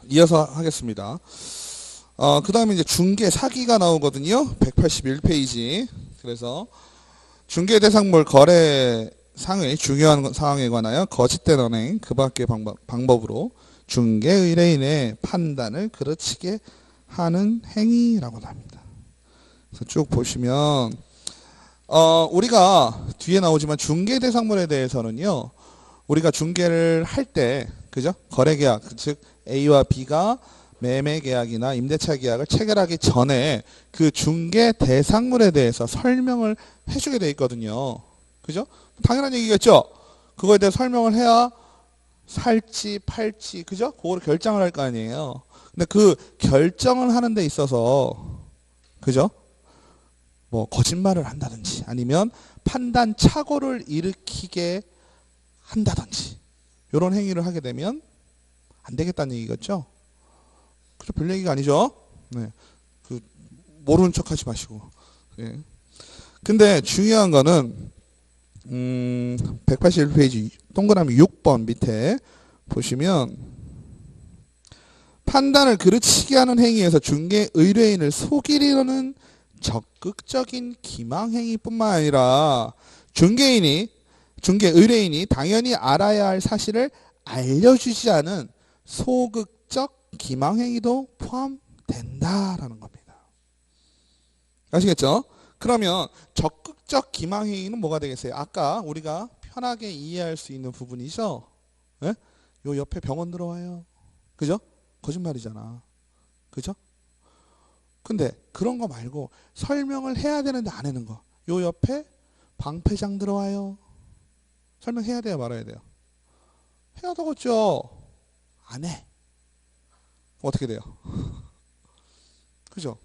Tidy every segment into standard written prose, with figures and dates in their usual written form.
이어서 하겠습니다. 그 다음에 이제 중개 사기가 나오거든요. 181페이지. 그래서 중개 대상물 거래 상의 중요한 사항에 관하여 거짓된 언행 그 밖의 방법으로 중개 의뢰인의 판단을 그르치게 하는 행위라고 합니다. 그래서 쭉 보시면 우리가 뒤에 나오지만 중개 대상물에 대해서는요. 우리가 중개를 할 때 그죠? 거래계약 즉 A와 B가 매매계약이나 임대차 계약을 체결하기 전에 그 중개 대상물에 대해서 설명을 해주게 돼 있거든요. 그죠? 당연한 얘기겠죠? 그거에 대해 설명을 해야 살지 팔지 그죠? 그거를 결정을 할 거 아니에요. 근데 그 결정을 하는 데 있어서 그죠? 뭐 거짓말을 한다든지 아니면 판단 착오를 일으키게 한다든지 이런 행위를 하게 되면 안 되겠다는 얘기겠죠? 그죠? 별 얘기가 아니죠? 네. 그 모르는 척 하지 마시고. 예. 근데 중요한 거는 181페이지 동그라미 6번 밑에 보시면 판단을 그르치게 하는 행위에서 중개 의뢰인을 속이려는 적극적인 기망행위뿐만 아니라 중개 의뢰인이 당연히 알아야 할 사실을 알려주지 않은 소극적 기망행위도 포함된다라는 겁니다. 아시겠죠? 그러면 적극적 기망행위는 뭐가 되겠어요? 아까 우리가 편하게 이해할 수 있는 부분이죠? 예? 요 옆에 병원 들어와요. 그죠? 거짓말이잖아. 그죠? 근데 그런 거 말고 설명을 해야 되는데 안 하는 거. 요 옆에 방패장 들어와요. 설명해야 돼요? 말아야 돼요? 해야 되겠죠? 안 해. 어떻게 돼요? 그죠?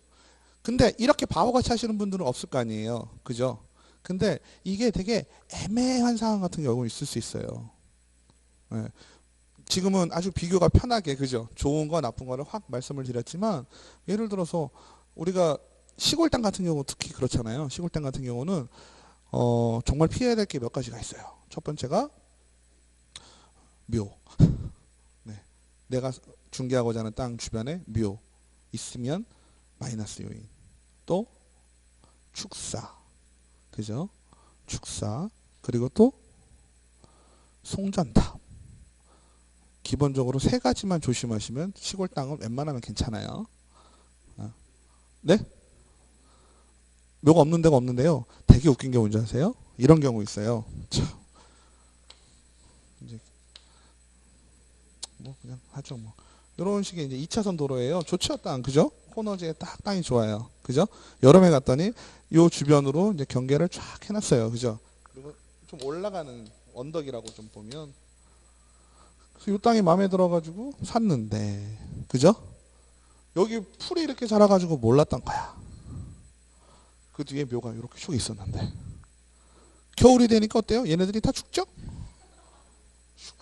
근데 이렇게 바보같이 하시는 분들은 없을 거 아니에요. 그죠? 근데 이게 되게 애매한 상황 같은 경우 있을 수 있어요. 네. 지금은 아주 비교가 편하게 그죠? 좋은 거 나쁜 거를 확 말씀을 드렸지만 예를 들어서 우리가 시골 땅 같은 경우 특히 그렇잖아요. 시골 땅 같은 경우는 정말 피해야 될 게 몇 가지가 있어요. 첫 번째가 묘. 네. 내가 중개하고자 하는 땅 주변에 묘 있으면 마이너스 요인. 또 축사. 그죠? 축사. 그리고 또 송전탑. 기본적으로 세 가지만 조심하시면 시골 땅은 웬만하면 괜찮아요. 네? 묘가 없는 데가 없는데요. 되게 웃긴 게 뭔지 아세요? 이런 경우 있어요. 참. 이제 뭐 그냥 하죠 뭐. 이런 식의 이제 2차선 도로예요. 좋죠 땅 그죠? 코너지에 딱 땅이 좋아요. 그죠? 여름에 갔더니 요 주변으로 이제 경계를 쫙 해놨어요. 그죠? 그리고 좀 올라가는 언덕이라고 좀 보면 그래서 이 땅이 마음에 들어가지고 샀는데 그죠? 여기 풀이 이렇게 자라가지고 몰랐던 거야. 그 뒤에 묘가 이렇게 쭉 있었는데 겨울이 되니까 어때요? 얘네들이 다 죽죠?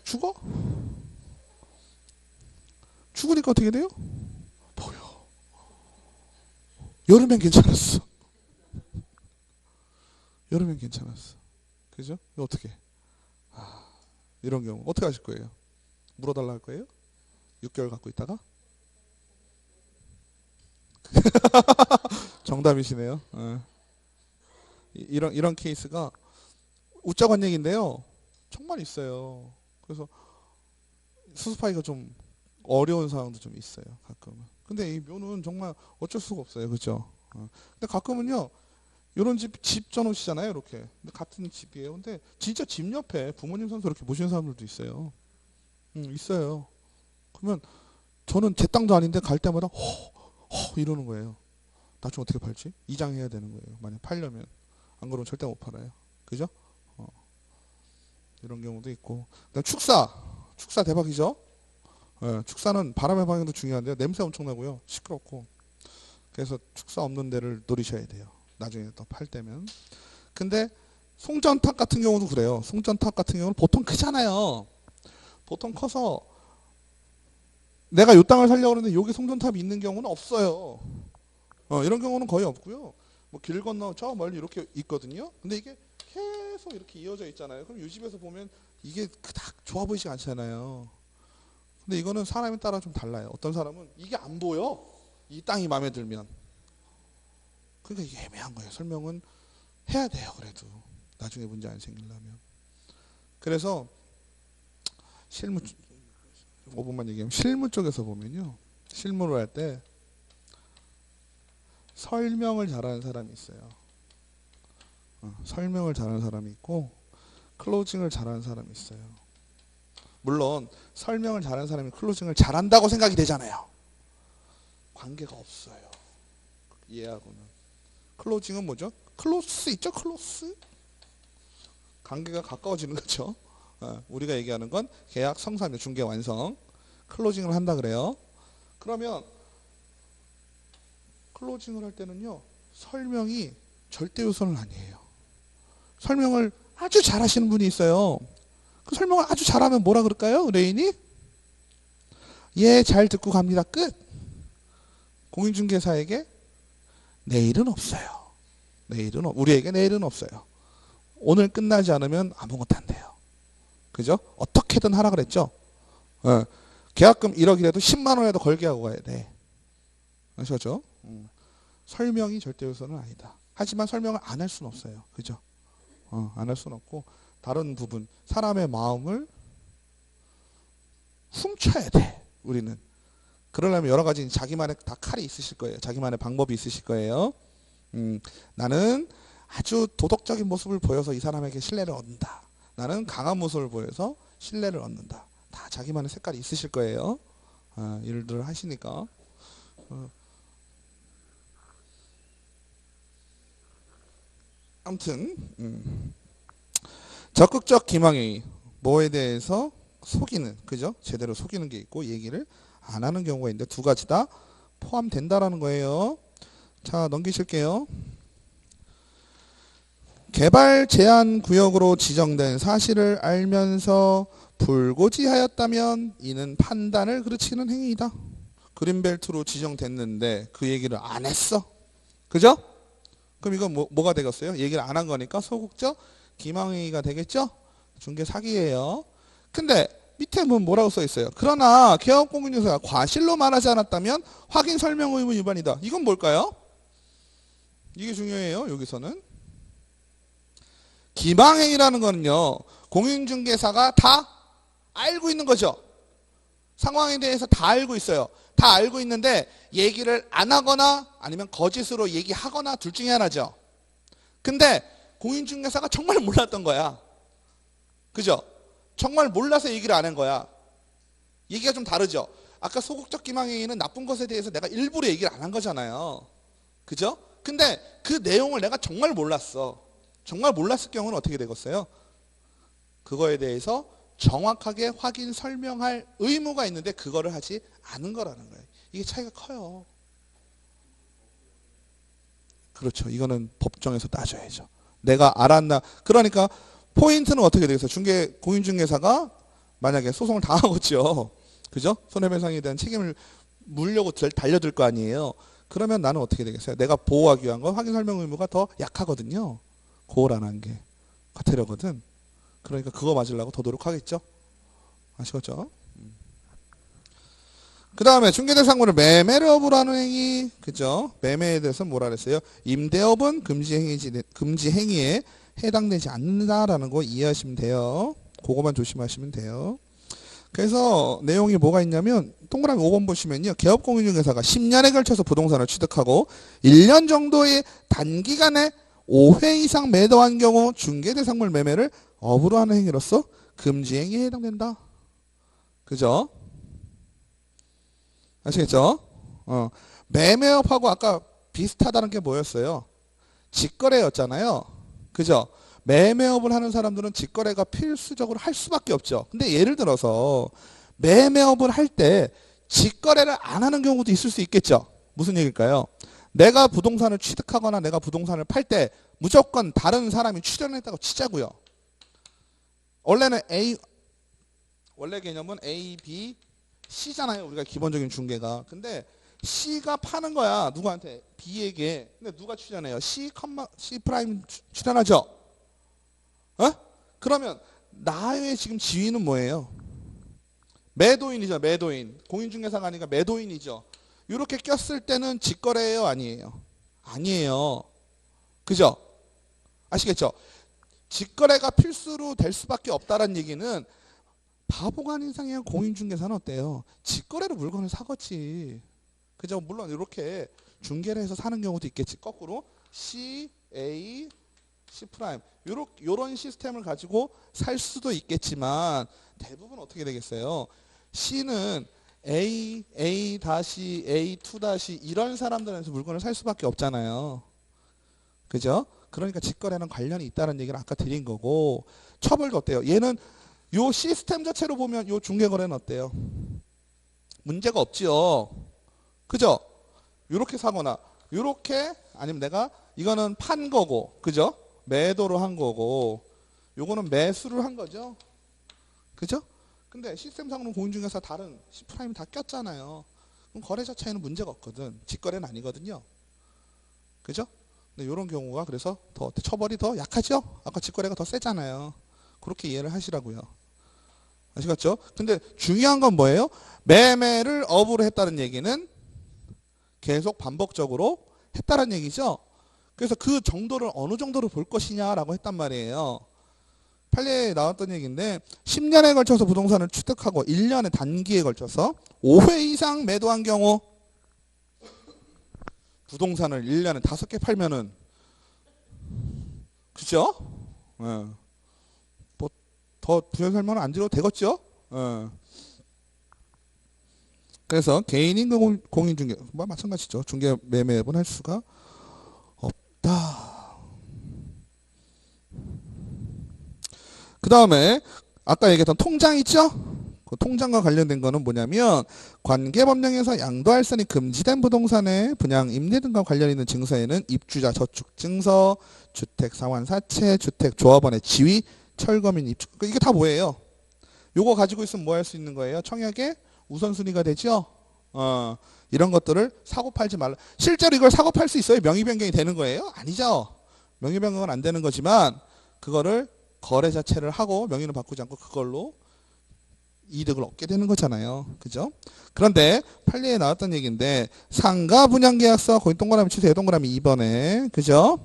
죽어? 죽으니까 어떻게 돼요? 보여. 여름엔 괜찮았어. 여름엔 괜찮았어. 그죠? 어떻게? 이런 경우 어떻게 하실 거예요? 물어달라 할 거예요? 6개월 갖고 있다가? 정답이시네요. 이런 케이스가 웃자고 얘기인데요. 정말 있어요. 그래서 수습하기가 좀 어려운 상황도 좀 있어요. 가끔은. 근데 이 묘는 정말 어쩔 수가 없어요. 그죠? 근데 가끔은요. 이런 집 져놓으시잖아요. 이렇게. 근데 같은 집이에요. 근데 진짜 집 옆에 부모님 선수 이렇게 모시는 사람들도 있어요. 있어요. 그러면 저는 제 땅도 아닌데 갈 때마다 이러는 거예요. 나중에 어떻게 팔지? 이장해야 되는 거예요. 만약 팔려면. 안 그러면 절대 못 팔아요. 그죠? 이런 경우도 있고. 그다음 축사. 축사 대박이죠? 예, 축사는 바람의 방향도 중요한데요. 냄새 엄청 나고요. 시끄럽고. 그래서 축사 없는 데를 노리셔야 돼요. 나중에 또 팔 때면. 근데 송전탑 같은 경우도 그래요. 송전탑 같은 경우는 보통 크잖아요. 보통 커서 내가 요 땅을 살려고 하는데 여기 송전탑이 있는 경우는 없어요. 이런 경우는 거의 없고요. 뭐 길 건너 저 멀리 이렇게 있거든요. 근데 이게 계속 이렇게 이어져 있잖아요. 그럼 이 집에서 보면 이게 그닥 좋아 보이지 않잖아요. 근데 이거는 사람에 따라 좀 달라요. 어떤 사람은 이게 안 보여. 이 땅이 마음에 들면. 그러니까 이게 애매한 거예요. 설명은 해야 돼요. 그래도 나중에 문제 안 생기려면. 그래서 실무 5분만 얘기하면 실무 쪽에서 보면요. 실무를 할 때 설명을 잘하는 사람이 있어요. 설명을 잘하는 사람이 있고 클로징을 잘하는 사람이 있어요. 물론 설명을 잘하는 사람이 클로징을 잘한다고 생각이 되잖아요. 관계가 없어요. 얘하고는. 클로징은 뭐죠? 클로스 있죠? 클로스? 관계가 가까워지는 거죠. 우리가 얘기하는 건 계약 성사입니다. 중개 완성. 클로징을 한다 그래요. 그러면 클로징을 할 때는요. 설명이 절대 요소는 아니에요. 설명을 아주 잘하시는 분이 있어요. 그 설명을 아주 잘하면 뭐라 그럴까요? 레인이? 예, 잘 듣고 갑니다. 끝. 공인중개사에게 내일은 없어요. 우리에게 내일은 없어요. 오늘 끝나지 않으면 아무것도 안 돼요. 그죠? 어떻게든 하라 그랬죠? 계약금 1억이라도 10만 원이라도 걸게 하고 가야 돼. 아시죠? 설명이 절대 요소는 아니다. 하지만 설명을 안 할 수는 없어요. 그죠? 안 할 수는 없고 다른 부분 사람의 마음을 훔쳐야 돼. 우리는. 그러려면 여러 가지 자기만의 다 칼이 있으실 거예요. 자기만의 방법이 있으실 거예요. 나는 아주 도덕적인 모습을 보여서 이 사람에게 신뢰를 얻는다. 나는 강한 모습을 보여서 신뢰를 얻는다. 다 자기만의 색깔이 있으실 거예요. 일들을 하시니까. 아무튼 적극적 기망행위 뭐에 대해서 속이는 그죠? 제대로 속이는 게 있고 얘기를 안 하는 경우가 있는데 두 가지 다 포함된다라는 거예요. 자 넘기실게요. 개발 제한 구역으로 지정된 사실을 알면서 불고지하였다면 이는 판단을 그르치는 행위이다. 그린벨트로 지정됐는데 그 얘기를 안 했어. 그죠? 그럼 이건 뭐가 되겠어요? 얘기를 안 한 거니까 소극적 기망행위가 되겠죠? 중개 사기예요. 근데 밑에 뭐라고 써 있어요? 그러나 개업공인중개사가 과실로 말하지 않았다면 확인 설명 의무 위반이다. 이건 뭘까요? 이게 중요해요. 여기서는 기망행위라는 거는요. 공인중개사가 다 알고 있는 거죠. 상황에 대해서 다 알고 있어요. 다 알고 있는데 얘기를 안 하거나 아니면 거짓으로 얘기하거나 둘 중에 하나죠. 근데 공인중개사가 정말 몰랐던 거야. 그죠? 정말 몰라서 얘기를 안 한 거야. 얘기가 좀 다르죠. 아까 소극적 기망행위는 나쁜 것에 대해서 내가 일부러 얘기를 안 한 거잖아요. 그죠? 근데 그 내용을 내가 정말 몰랐어. 정말 몰랐을 경우는 어떻게 되겠어요? 그거에 대해서 정확하게 확인 설명할 의무가 있는데 그거를 하지 않은 거라는 거예요. 이게 차이가 커요. 그렇죠. 이거는 법정에서 따져야죠. 내가 알았나. 그러니까 포인트는 어떻게 되겠어요? 공인중개사가 만약에 소송을 당하겠죠. 그죠? 손해배상에 대한 책임을 물려고 달려들 거 아니에요. 그러면 나는 어떻게 되겠어요? 내가 보호하기 위한 건 확인 설명 의무가 더 약하거든요. 고을 안 한 게. 과태료거든. 그러니까 그거 맞으려고 더 노력하겠죠? 아시겠죠? 그 다음에 중개대상물을 매매업으로 하는 행위. 그죠? 매매에 대해서 뭐라 그랬어요? 임대업은 금지 행위에 해당되지 않는다라는 거 이해하시면 돼요. 그거만 조심하시면 돼요. 그래서 내용이 뭐가 있냐면 동그라미 5번 보시면요. 개업공인중개사가 10년에 걸쳐서 부동산을 취득하고 1년 정도의 단기간에 5회 이상 매도한 경우 중개대상물 매매를 업으로 하는 행위로서 금지행위에 해당된다. 그죠? 아시겠죠? 매매업하고 아까 비슷하다는 게 뭐였어요? 직거래였잖아요. 그죠? 매매업을 하는 사람들은 직거래가 필수적으로 할 수밖에 없죠. 근데 예를 들어서 매매업을 할 때 직거래를 안 하는 경우도 있을 수 있겠죠. 무슨 얘기일까요? 내가 부동산을 취득하거나 내가 부동산을 팔 때 무조건 다른 사람이 출연했다고 치자고요. 원래 개념은 A, B, C잖아요. 우리가 기본적인 중개가. 근데 C가 파는 거야. 누구한테? B에게. 근데 누가 출연해요? C 프라임 출연하죠? 그러면 나의 지금 지위는 뭐예요? 매도인이죠. 매도인. 공인중개사가 아니라 매도인이죠. 이렇게 꼈을 때는 직거래예요? 아니에요? 아니에요. 그죠? 아시겠죠? 직거래가 필수로 될 수밖에 없다는 얘기는 바보가 아닌 이상이야. 공인중개사는 어때요? 직거래로 물건을 사겠지. 그죠? 물론 이렇게 중개를 해서 사는 경우도 있겠지. 거꾸로 C, A, C 프라임 요런 시스템을 가지고 살 수도 있겠지만 대부분 어떻게 되겠어요? C는 A, A 다시 A2 다시 이런 사람들한테 물건을 살 수밖에 없잖아요. 그죠? 그러니까 직거래는 관련이 있다는 얘기를 아까 드린 거고 처벌도 어때요? 얘는 요 시스템 자체로 보면 요 중개거래는 어때요? 문제가 없지요. 그죠? 요렇게 사거나 요렇게 아니면 내가 이거는 판 거고 그죠? 매도로 한 거고 요거는 매수를 한 거죠. 그죠? 근데 시스템상으로는 공인중개사 다른 C프라임 다 꼈잖아요. 그럼 거래 자체에는 문제가 없거든. 직거래는 아니거든요. 그죠? 근데 이런 경우가 그래서 더 처벌이 더 약하죠? 아까 직거래가 더 세잖아요. 그렇게 이해를 하시라고요. 아시겠죠? 근데 중요한 건 뭐예요? 매매를 업으로 했다는 얘기는 계속 반복적으로 했다는 얘기죠. 그래서 그 정도를 어느 정도로 볼 것이냐라고 했단 말이에요. 판례에 나왔던 얘기인데 10년에 걸쳐서 부동산을 취득하고 1년의 단기에 걸쳐서 5회 이상 매도한 경우 부동산을 1년에 5개 팔면은 그죠? 예. 뭐더 부연 설명은 안 드려도 되겠죠? 예. 그래서 개인임금 공인중개 뭐 마찬가지죠. 중개 매매업은 할 수가 없다. 그 다음에 아까 얘기했던 통장 있죠? 그 통장과 관련된 거는 뭐냐면 관계법령에서 양도할선이 금지된 부동산의 분양, 임대 등과 관련 있는 증서에는 입주자 저축증서, 주택상환사채, 주택조합원의 지위, 철거민 입주 이게 다 뭐예요? 요거 가지고 있으면 뭐 할 수 있는 거예요? 청약의 우선순위가 되죠? 이런 것들을 사고 팔지 말라. 실제로 이걸 사고 팔 수 있어요? 명의 변경이 되는 거예요? 아니죠. 명의 변경은 안 되는 거지만 그거를 거래 자체를 하고 명의는 바꾸지 않고 그걸로 이득을 얻게 되는 거잖아요. 그죠? 그런데 판례에 나왔던 얘기인데 상가 분양계약서 거기 동그라미 치세요. 동그라미 2번에 그죠?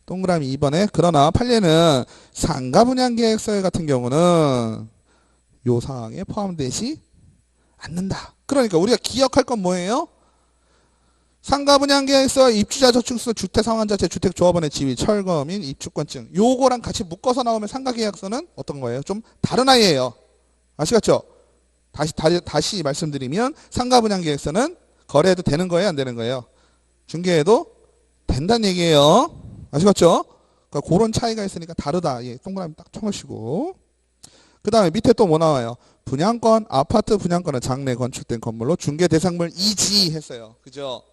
동그라미 2번에 그러나 판례는 상가 분양계약서 같은 경우는 요 사항에 포함되지 않는다. 그러니까 우리가 기억할 건 뭐예요? 상가 분양계약서, 입주자 저축서, 주택상환자체, 주택조합원의 지위, 철거민, 입주권증 요거랑 같이 묶어서 나오면 상가계약서는 어떤 거예요? 좀 다른 아이예요. 아시겠죠? 다시 말씀드리면 상가 분양계약서는 거래해도 되는 거예요? 안 되는 거예요? 중개해도 된다는 얘기예요. 아시겠죠? 그러니까 그런 차이가 있으니까 다르다. 예, 동그라미 딱 쳐놓으시고 그 다음에 밑에 또 뭐 나와요? 분양권, 아파트 분양권은 장래 건축된 건물로 중개 대상물 이지 했어요. 그죠?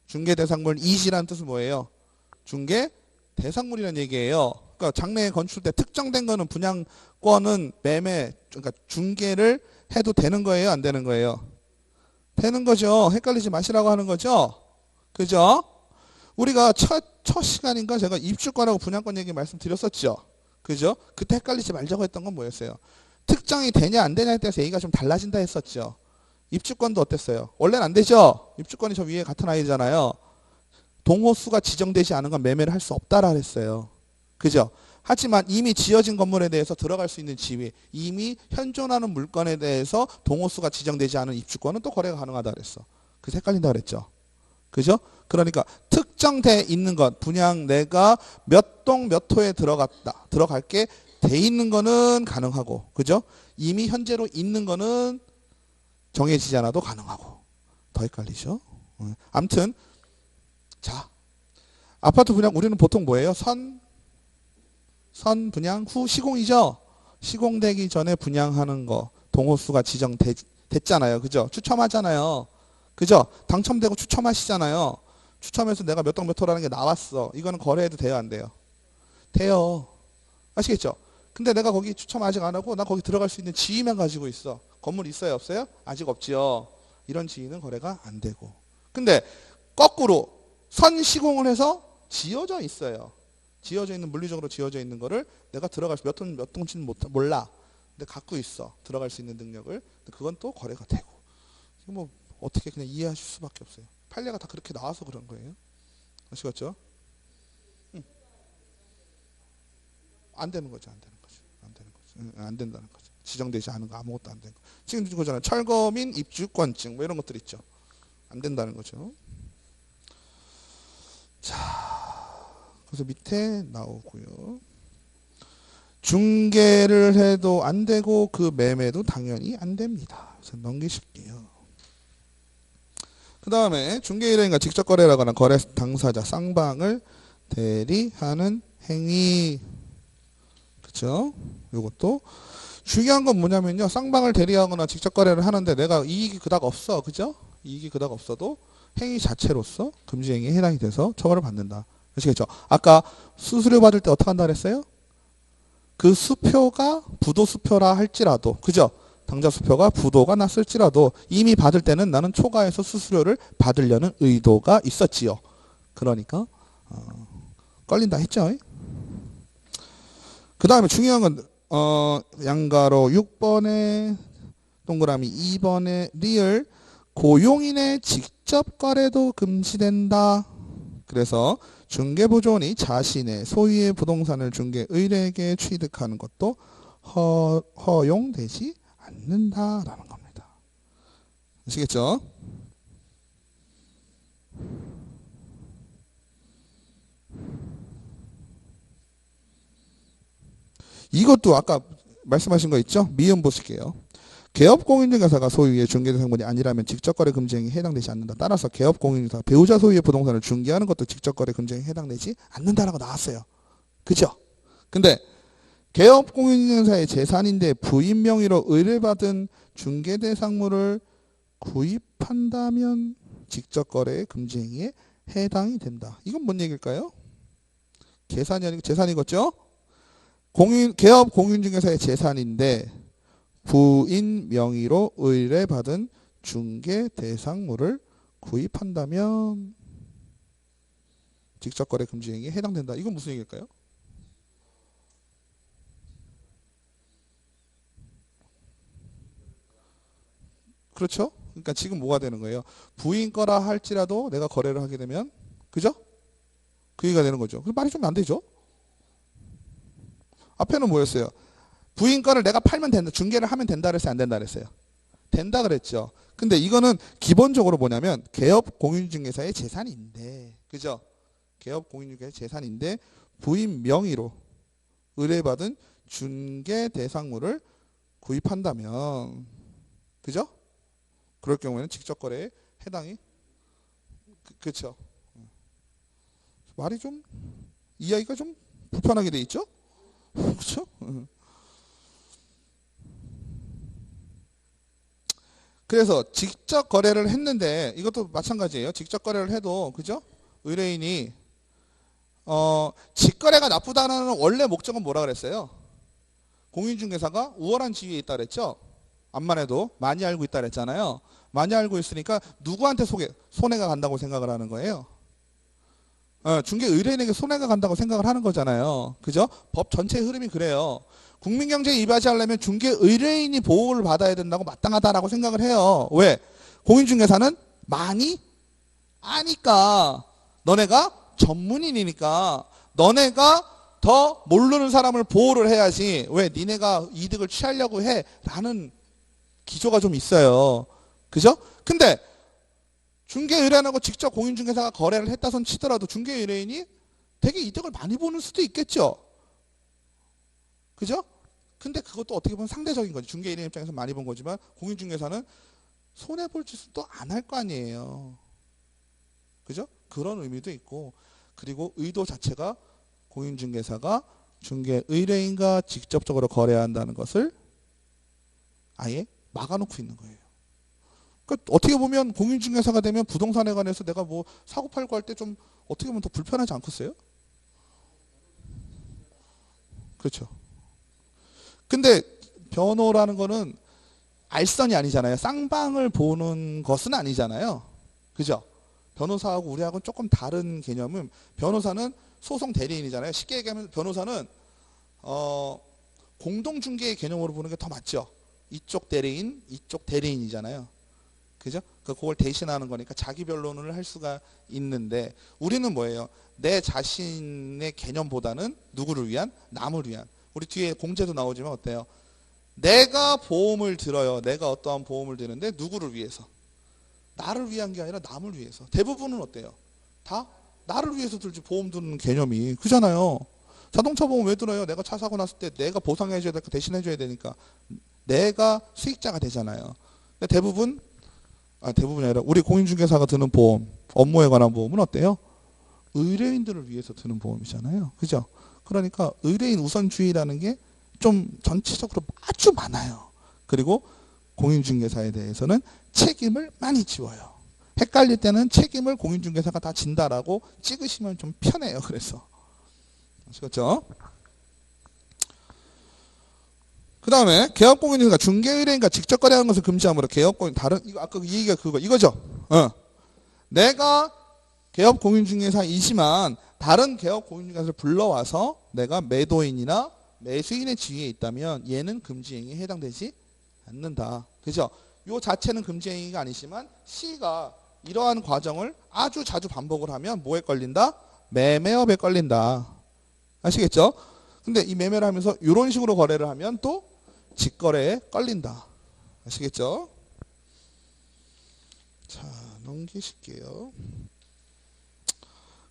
중개 대상물 이지라는 뜻은 뭐예요? 중개 대상물이라는 얘기예요. 그러니까 장래에 건축될 때 특정된 거는 분양권은 매매, 그러니까 중개를 해도 되는 거예요? 안 되는 거예요? 되는 거죠. 헷갈리지 마시라고 하는 거죠. 그죠? 우리가 첫 시간인가 제가 입주권하고 분양권 얘기 말씀드렸었죠. 그죠? 그때 헷갈리지 말자고 했던 건 뭐였어요? 특정이 되냐 안 되냐에 따라서 얘기가 좀 달라진다 했었죠. 입주권도 어땠어요? 원래는 안 되죠. 입주권이 저 위에 같은 아이잖아요. 동호수가 지정되지 않은 건 매매를 할 수 없다라 했어요. 그죠? 하지만 이미 지어진 건물에 대해서 들어갈 수 있는 지위, 이미 현존하는 물건에 대해서 동호수가 지정되지 않은 입주권은 또 거래가 가능하다 그랬어. 그래서 헷갈린다 그랬죠. 그죠? 그러니까 특정돼 있는 것, 분양 내가 몇 동 몇 호에 들어갈게 돼 있는 거는 가능하고, 그죠? 이미 현재로 있는 거는 정해지지 않아도 가능하고. 더 헷갈리죠? 아무튼 자, 아파트 분양 우리는 보통 뭐예요? 선 분양 후 시공이죠? 시공되기 전에 분양하는 거 동호수가 지정됐잖아요. 그죠? 추첨하잖아요. 그죠? 당첨되고 추첨하시잖아요. 추첨해서 내가 몇 동 몇 호라는 게 나왔어. 이거는 거래해도 돼요? 안 돼요? 돼요. 아시겠죠? 근데 내가 거기 추첨 아직 안 하고 나 거기 들어갈 수 있는 지위만 가지고 있어. 건물 있어요? 없어요? 아직 없지요. 이런 지위는 거래가 안 되고. 근데 거꾸로 선 시공을 해서 지어져 있어요. 지어져 있는 물리적으로 지어져 있는 거를 내가 들어갈 수 몇 동치는 몰라. 근데 갖고 있어. 들어갈 수 있는 능력을. 근데 그건 또 거래가 되고. 뭐 어떻게 그냥 이해하실 수밖에 없어요. 판례가 다 그렇게 나와서 그런 거예요. 아시겠죠? 응. 안 되는 거죠. 안 되는 거죠. 안 되는 거죠. 응, 안 된다는 거죠. 지정되지 않은 거 아무것도 안 되는 거. 지금 그거잖아요. 철거민 입주권증 뭐 이런 것들 있죠. 안 된다는 거죠. 자, 그래서 밑에 나오고요. 중개를 해도 안 되고 그 매매도 당연히 안 됩니다. 그래서 넘기실게요. 그 다음에 중개일행과 직접 거래라거나 거래 당사자 쌍방을 대리하는 행위. 그쵸? 요것도 중요한 건 뭐냐면요. 쌍방을 대리하거나 직접 거래를 하는데 내가 이익이 그닥 없어. 그죠? 이익이 그닥 없어도 행위 자체로서 금지 행위에 해당이 돼서 처벌을 받는다. 아시겠죠? 아까 수수료 받을 때 어떻게 한다 그랬어요? 그 수표가 부도 수표라 할지라도, 그죠? 당좌 수표가 부도가 났을지라도 이미 받을 때는 나는 초과해서 수수료를 받으려는 의도가 있었지요. 그러니까 걸린다 했죠. 그 다음에 중요한 건 양가로 6번에 동그라미 2번에 리을 고용인의 직접 거래도 금지된다. 그래서 중개보조원이 자신의 소유의 부동산을 중개 의뢰에게 취득하는 것도 허용되지 않는다라는 겁니다. 아시겠죠? 이것도 아까 말씀하신 거 있죠? 미음 보실게요. 개업공인중개사가 소유의 중개대상물이 아니라면 직접거래 금지행위에 해당되지 않는다. 따라서 개업공인중개사가 배우자 소유의 부동산을 중개하는 것도 직접거래 금지행위에 해당되지 않는다라고 나왔어요. 그죠? 근데 개업공인중개사의 재산인데 부인 명의로 의뢰받은 중개대상물을 구입한다면 직접거래 금지행위에 해당이 된다. 이건 뭔 얘기일까요? 계산이 아니고 재산이겠죠? 개업 공인중개사의 재산인데 부인 명의로 의뢰받은 중개 대상물을 구입한다면 직접거래 금지 행위에 해당된다. 이건 무슨 얘기일까요? 그렇죠? 그러니까 지금 뭐가 되는 거예요? 부인 거라 할지라도 내가 거래를 하게 되면, 그죠? 그 얘기가 되는 거죠. 그 말이 좀 안 되죠? 앞에는 뭐였어요? 부인 거를 내가 팔면 된다, 중개를 하면 된다 그랬어요? 안 된다 그랬어요? 된다 그랬죠. 근데 이거는 기본적으로 뭐냐면 개업 공인중개사의 재산인데, 그죠? 개업 공인중개사의 재산인데 부인 명의로 의뢰받은 중개 대상물을 구입한다면, 그죠? 그럴 경우에는 직접 거래에 해당이, 그렇죠? 말이 좀 이야기가 좀 불편하게 돼 있죠? 그렇죠? 그래서 직접 거래를 했는데 이것도 마찬가지예요. 직접 거래를 해도, 그죠? 의뢰인이 직거래가 나쁘다는 원래 목적은 뭐라 그랬어요? 공인중개사가 우월한 지위에 있다 그랬죠? 암만 해도 많이 알고 있다 그랬잖아요. 많이 알고 있으니까 누구한테 손해가 간다고 생각을 하는 거예요? 중개 의뢰인에게 손해가 간다고 생각을 하는 거잖아요. 그죠? 법 전체의 흐름이 그래요. 국민경제에 이바지하려면 중개 의뢰인이 보호를 받아야 된다고 마땅하다라고 생각을 해요. 왜? 공인중개사는 많이 아니까. 너네가 전문인이니까 너네가 더 모르는 사람을 보호를 해야지. 왜? 니네가 이득을 취하려고 해 라는 기조가 좀 있어요. 그죠? 근데 중개 의뢰인하고 직접 공인중개사가 거래를 했다선 치더라도 중개 의뢰인이 되게 이득을 많이 보는 수도 있겠죠. 그죠? 근데 그것도 어떻게 보면 상대적인 거지. 중개 의뢰인 입장에서 많이 본 거지만 공인중개사는 손해볼 짓은 또 안 할 거 아니에요. 그죠? 그런 의미도 있고, 그리고 의도 자체가 공인중개사가 중개 의뢰인과 직접적으로 거래한다는 것을 아예 막아놓고 있는 거예요. 그러니까 어떻게 보면 공인중개사가 되면 부동산에 관해서 내가 뭐 사고 팔고 할 때 좀 어떻게 보면 더 불편하지 않겠어요? 그렇죠. 근데 변호라는 거는 알선이 아니잖아요. 쌍방을 보는 것은 아니잖아요. 그죠? 변호사하고 우리하고는 조금 다른 개념은, 변호사는 소송 대리인이잖아요. 쉽게 얘기하면 변호사는 공동중개의 개념으로 보는 게 더 맞죠. 이쪽 대리인, 이쪽 대리인이잖아요. 그죠? 그걸 대신하는 거니까 자기 변론을 할 수가 있는데 우리는 뭐예요? 내 자신의 개념보다는 누구를 위한? 남을 위한. 우리 뒤에 공제도 나오지만 어때요? 내가 보험을 들어요. 내가 어떠한 보험을 드는데 누구를 위해서? 나를 위한 게 아니라 남을 위해서. 대부분은 어때요? 다 나를 위해서 들지 보험 드는 개념이 그잖아요. 자동차 보험 왜 들어요? 내가 차 사고 났을 때 내가 보상해 줘야 되니까 대신해 줘야 되니까 내가 수익자가 되잖아요. 근데 대부분이 아니라 우리 공인중개사가 드는 보험, 업무에 관한 보험은 어때요? 의뢰인들을 위해서 드는 보험이잖아요. 그죠? 그러니까 의뢰인 우선주의라는 게 좀 전체적으로 아주 많아요. 그리고 공인중개사에 대해서는 책임을 많이 지워요. 헷갈릴 때는 책임을 공인중개사가 다 진다라고 찍으시면 좀 편해요. 그래서 아시겠죠? 그 다음에 개업공인중개사 중개의뢰인과 직접 거래하는 것을 금지하므로 개업공인 다른 이거 아까 이 얘기가 이거죠. 내가 개업공인중개사이지만 다른 개업공인중개사를 불러와서 내가 매도인이나 매수인의 지위에 있다면 얘는 금지행위에 해당되지 않는다. 그죠? 요 자체는 금지행위가 아니지만 C가 이러한 과정을 아주 자주 반복을 하면 뭐에 걸린다? 매매업에 걸린다. 아시겠죠? 근데 이 매매를 하면서 이런 식으로 거래를 하면 또 직거래에 걸린다. 아시겠죠? 자, 넘기실게요.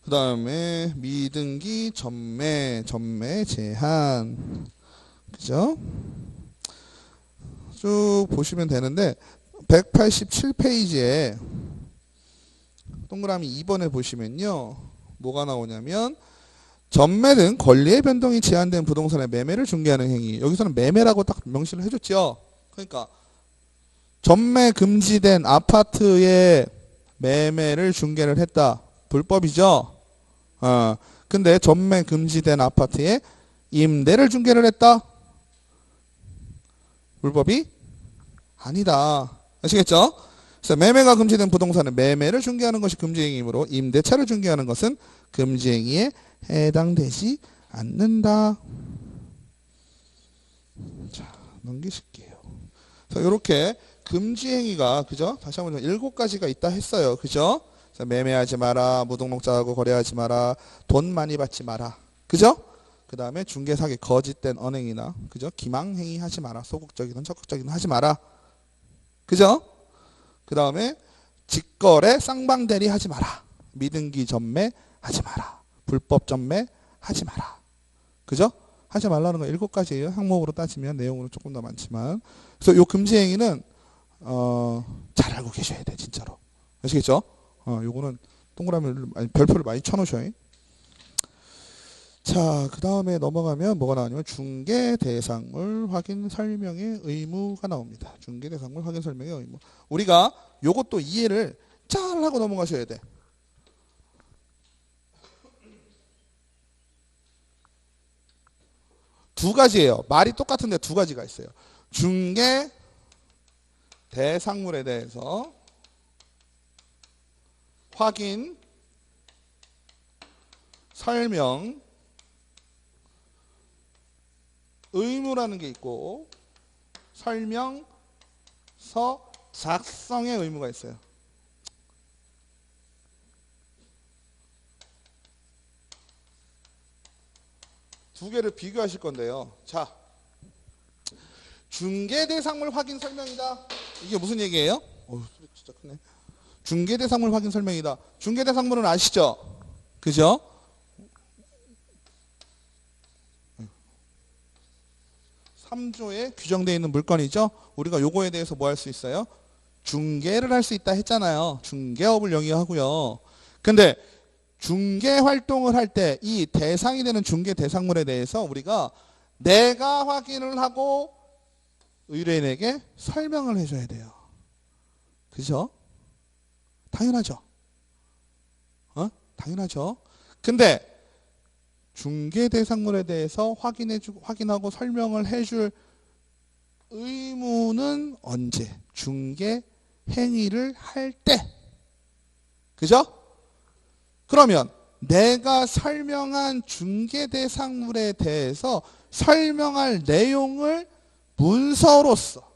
그 다음에 미등기 전매 제한. 그죠? 쭉 보시면 되는데 187페이지에 동그라미 2번에 보시면요. 뭐가 나오냐면 전매 등 권리의 변동이 제한된 부동산의 매매를 중개하는 행위. 여기서는 매매라고 딱 명시를 해줬죠. 그러니까 전매 금지된 아파트의 매매를 중개를 했다. 불법이죠. 근데 전매 금지된 아파트에 임대를 중개를 했다. 불법이 아니다. 아시겠죠? 그래서 매매가 금지된 부동산은 매매를 중개하는 것이 금지행위이므로 임대차를 중개하는 것은 금지행위에 해당되지 않는다. 자, 넘기실게요. 그래서 이렇게 금지행위가 그죠? 다시 한번 7가지가 있다 했어요. 그죠? 그래서 매매하지 마라, 무등록자하고 거래하지 마라, 돈 많이 받지 마라. 그죠? 그 다음에 중개사기 거짓된 언행이나 그죠? 기망행위 하지 마라. 소극적이든 적극적이든 하지 마라. 그죠? 그 다음에 직거래 쌍방대리 하지 마라. 미등기 전매 하지 마라. 불법 전매 하지 마라. 그죠? 하지 말라는 거 7가지예요. 항목으로 따지면 내용으로 조금 더 많지만. 그래서 요 금지 행위는 잘 알고 계셔야 돼, 진짜로. 아시겠죠? 요거는 동그라미를 별표를 많이 쳐놓으셔요. 자, 그 다음에 넘어가면 뭐가 나오냐면 중개 대상물 확인 설명의 의무가 나옵니다. 중개 대상물 확인 설명의 의무. 우리가 요것도 이해를 잘 하고 넘어가셔야 돼. 두 가지예요. 말이 똑같은데 두 가지가 있어요. 중개 대상물에 대해서 확인 설명 의무라는 게 있고 설명서 작성의 의무가 있어요. 두 개를 비교하실 건데요. 자, 중개대상물 확인 설명이다. 이게 무슨 얘기예요? 소리 진짜 크네. 중개대상물 확인 설명이다. 중개대상물은 아시죠? 그죠? (3조에) 규정되어 있는 물건이죠. 우리가 요거에 대해서 뭐 할 수 있어요? 중개를 할 수 있다 했잖아요. 중개업을 영위하고요. 근데 중개 활동을 할 때 이 대상이 되는 중개 대상물에 대해서 우리가 내가 확인을 하고 의뢰인에게 설명을 해줘야 돼요. 그죠? 당연하죠. 당연하죠. 근데 중개 대상물에 대해서 확인하고 설명을 해줄 의무는 언제? 중개 행위를 할 때. 그죠? 그러면 내가 설명한 중개 대상물에 대해서 설명할 내용을 문서로서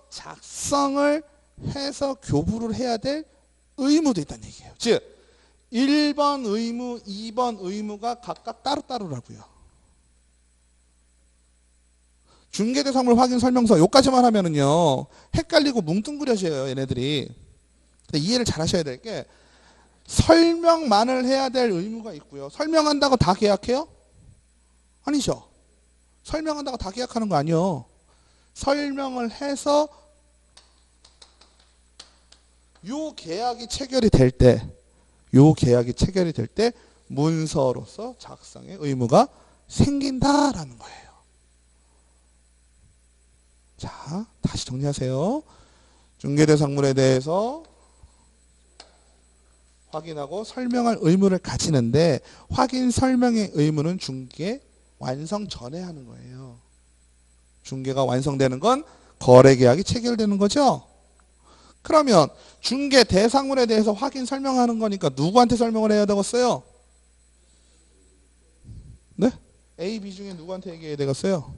작성을 해서 교부를 해야 될 의무도 있다는 얘기예요. 즉 1번 의무, 2번 의무가 각각 따로따로라고요. 중개대상물 확인 설명서 요까지만 하면은요 헷갈리고 뭉뚱그려져요 얘네들이. 근데 이해를 잘 하셔야 될 게 설명만을 해야 될 의무가 있고요. 설명한다고 다 계약해요? 아니죠. 설명한다고 다 계약하는 거 아니에요. 설명을 해서 요 계약이 체결이 될 때 문서로서 작성의 의무가 생긴다라는 거예요. 자, 다시 정리하세요. 중개대상물에 대해서 확인하고 설명할 의무를 가지는데 확인 설명의 의무는 중개 완성 전에 하는 거예요. 중개가 완성되는 건 거래계약이 체결되는 거죠. 그러면 중개 대상물에 대해서 확인 설명하는 거니까 누구한테 설명을 해야 되겠어요? 네? A, B 중에 누구한테 얘기해야 되겠어요?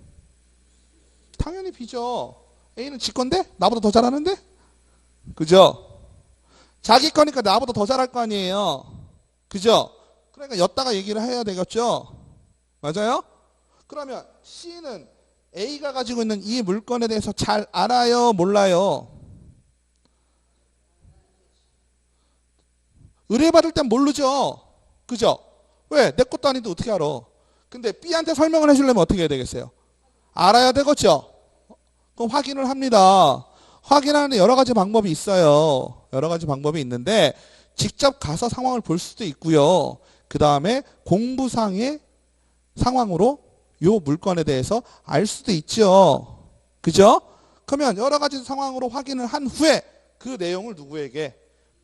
당연히 B죠. A는 지 건데? 나보다 더 잘하는데? 그죠? 자기 거니까 나보다 더 잘할 거 아니에요. 그죠? 그러니까 였다가 얘기를 해야 되겠죠? 맞아요? 그러면 C는 A가 가지고 있는 이 물건에 대해서 잘 알아요? 몰라요? 의뢰받을 땐 모르죠? 그죠? 왜? 내 것도 아닌데 어떻게 알아? 근데 B한테 설명을 해주려면 어떻게 해야 되겠어요? 알아야 되겠죠? 그럼 확인을 합니다. 확인하는 여러 가지 방법이 있어요. 여러 가지 방법이 있는데 직접 가서 상황을 볼 수도 있고요. 그 다음에 공부상의 상황으로 요 물건에 대해서 알 수도 있죠. 그죠? 그러면 여러 가지 상황으로 확인을 한 후에 그 내용을 누구에게?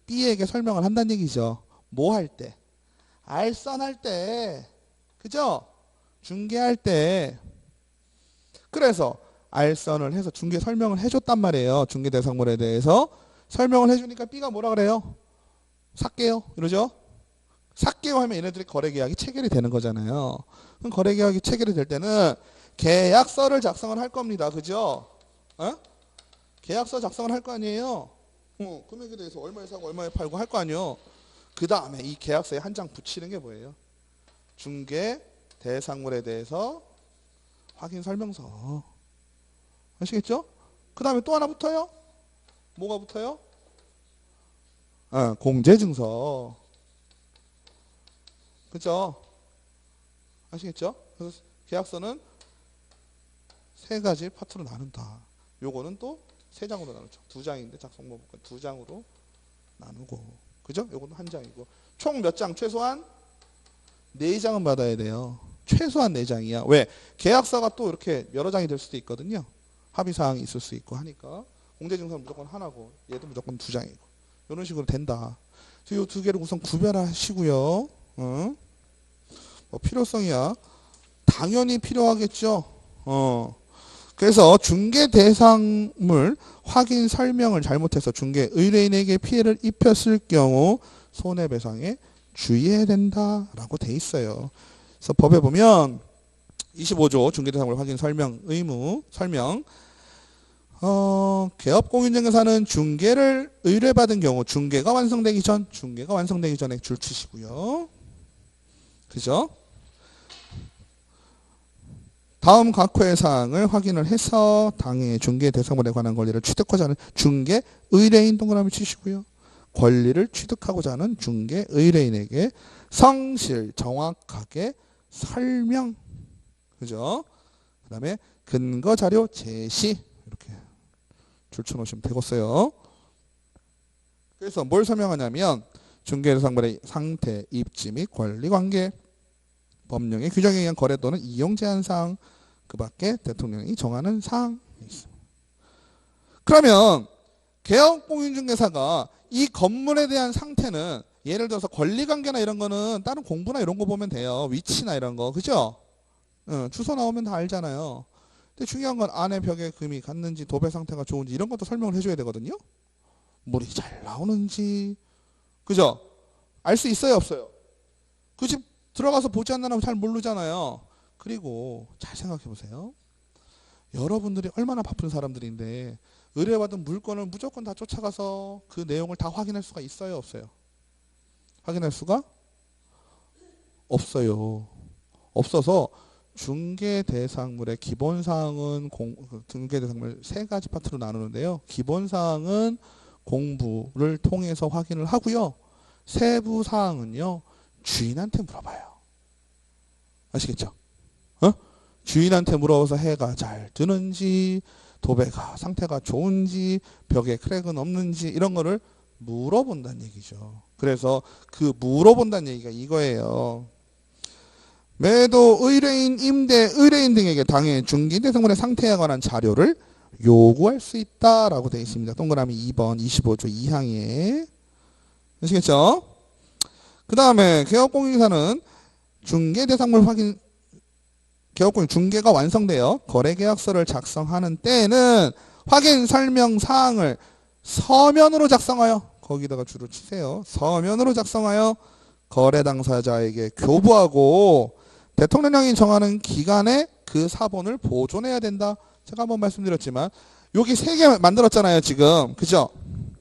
B에게 설명을 한다는 얘기죠. 뭐 할 때? 알선할 때. 그죠? 중개할 때. 그래서 알선을 해서 중개 설명을 해줬단 말이에요. 중개대상물에 대해서 설명을 해주니까 B가 뭐라 그래요? 살게요. 이러죠? 살게요 하면 얘네들이 거래계약이 체결이 되는 거잖아요. 그럼 거래계약이 체결이 될 때는 계약서를 작성을 할 겁니다. 그죠? 어? 계약서 작성을 할 거 아니에요. 금액에 대해서 얼마에 사고 얼마에 팔고 할 거 아니에요. 그 다음에 이 계약서에 한 장 붙이는 게 뭐예요? 중개 대상물에 대해서 확인 설명서. 아시겠죠? 그 다음에 또 하나 붙어요. 뭐가 붙어요? 공제증서. 그죠? 아시겠죠? 그래서 계약서는 세 가지 파트로 나눈다. 요거는 또 세 장으로 나누죠. 두 장인데 작성법과 두 장으로 나누고. 그죠? 요거는 한 장이고. 총 몇 장? 최소한 네 장은 받아야 돼요. 최소한 네 장이야. 왜? 계약서가 또 이렇게 여러 장이 될 수도 있거든요. 합의사항이 있을 수 있고 하니까. 공제증서는 무조건 하나고 얘도 무조건 두 장이고. 이런 식으로 된다. 그래서 이 두 개를 우선 구별하시고요. 뭐 필요성이야. 당연히 필요하겠죠. 그래서 중개 대상물 확인 설명을 잘못해서 중개 의뢰인에게 피해를 입혔을 경우 손해배상에 주의해야 된다라고 돼 있어요. 그래서 법에 보면 25조 중개대상물 확인 설명 의무 설명 개업공인중개사는 중개를 의뢰받은 경우 중개가 완성되기 전에 줄치시고요. 그죠? 다음 각호의 사항을 확인을 해서 당해 중개 대상물에 관한 권리를 취득하고자 하는 중개 의뢰인 동그라미 치시고요. 권리를 취득하고자 하는 중개 의뢰인에게 성실 정확하게 설명. 그죠? 그 다음에 근거 자료 제시. 이렇게 줄쳐 놓으시면 되겠어요. 그래서 뭘 설명하냐면 중개 대상물의 상태, 입지 및 권리 관계, 법령의 규정에 의한 거래 또는 이용 제한 사항, 그 밖에 대통령이 정하는 사항이 있습니다. 그러면 개업공인중개사가 이 건물에 대한 상태는 예를 들어서 권리관계나 이런 거는 다른 공부나 이런 거 보면 돼요. 위치나 이런 거. 그죠? 주소 나오면 다 알잖아요. 근데 중요한 건 안에 벽에 금이 갔는지 도배 상태가 좋은지 이런 것도 설명을 해줘야 되거든요. 물이 잘 나오는지. 그죠? 알 수 있어요? 없어요? 그 집 들어가서 보지 않는 잘 모르잖아요. 그리고 잘 생각해 보세요. 여러분들이 얼마나 바쁜 사람들인데 의뢰받은 물건을 무조건 다 쫓아가서 그 내용을 다 확인할 수가 있어요, 없어요? 확인할 수가 없어요. 없어서 중개 대상물의 기본 사항은 중개 대상물 세 가지 파트로 나누는데요. 기본 사항은 공부를 통해서 확인을 하고요. 세부 사항은요, 주인한테 물어봐요. 아시겠죠? 주인한테 물어봐서 해가 잘 드는지, 도배가 상태가 좋은지, 벽에 크랙은 없는지 이런 거를 물어본다는 얘기죠. 그래서 그 물어본다는 얘기가 이거예요. 매도 의뢰인, 임대 의뢰인 등에게 당해 중개대상물의 상태에 관한 자료를 요구할 수 있다라고 되어 있습니다. 동그라미 2번 25조 2항에. 아시겠죠? 그 다음에 개업공인사는 중개대상물 확인, 개업공인 중개가 완성되어 거래계약서를 작성하는 때에는 확인 설명 사항을 서면으로 작성하여, 거기다가 주로 치세요. 서면으로 작성하여 거래 당사자에게 교부하고 대통령령이 정하는 기간에 그 사본을 보존해야 된다. 제가 한번 말씀드렸지만 여기 세 개 만들었잖아요, 지금. 그죠?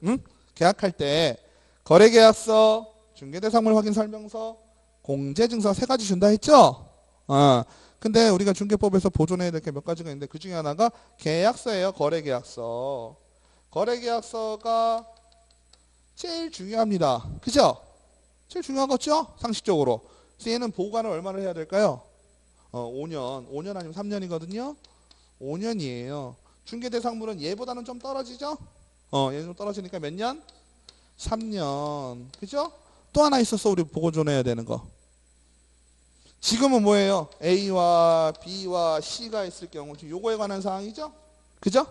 응? 계약할 때 거래계약서, 중개대상물 확인 설명서, 공제증서 세 가지 준다 했죠? 근데 우리가 중개법에서 보존해야 될 게 몇 가지가 있는데 그 중에 하나가 계약서예요. 거래계약서. 거래계약서가 제일 중요합니다. 그죠? 제일 중요한 거죠? 상식적으로. 그래서 얘는 보관을 얼마나 해야 될까요? 5년. 5년 아니면 3년이거든요. 5년이에요. 중개대상물은 얘보다는 좀 떨어지죠? 얘는 좀 떨어지니까 몇 년? 3년. 그죠? 또 하나 있었어. 우리 보존해야 되는 거. 지금은 뭐예요? A와 B와 C가 있을 경우 지금 요거에 관한 사항이죠? 그죠?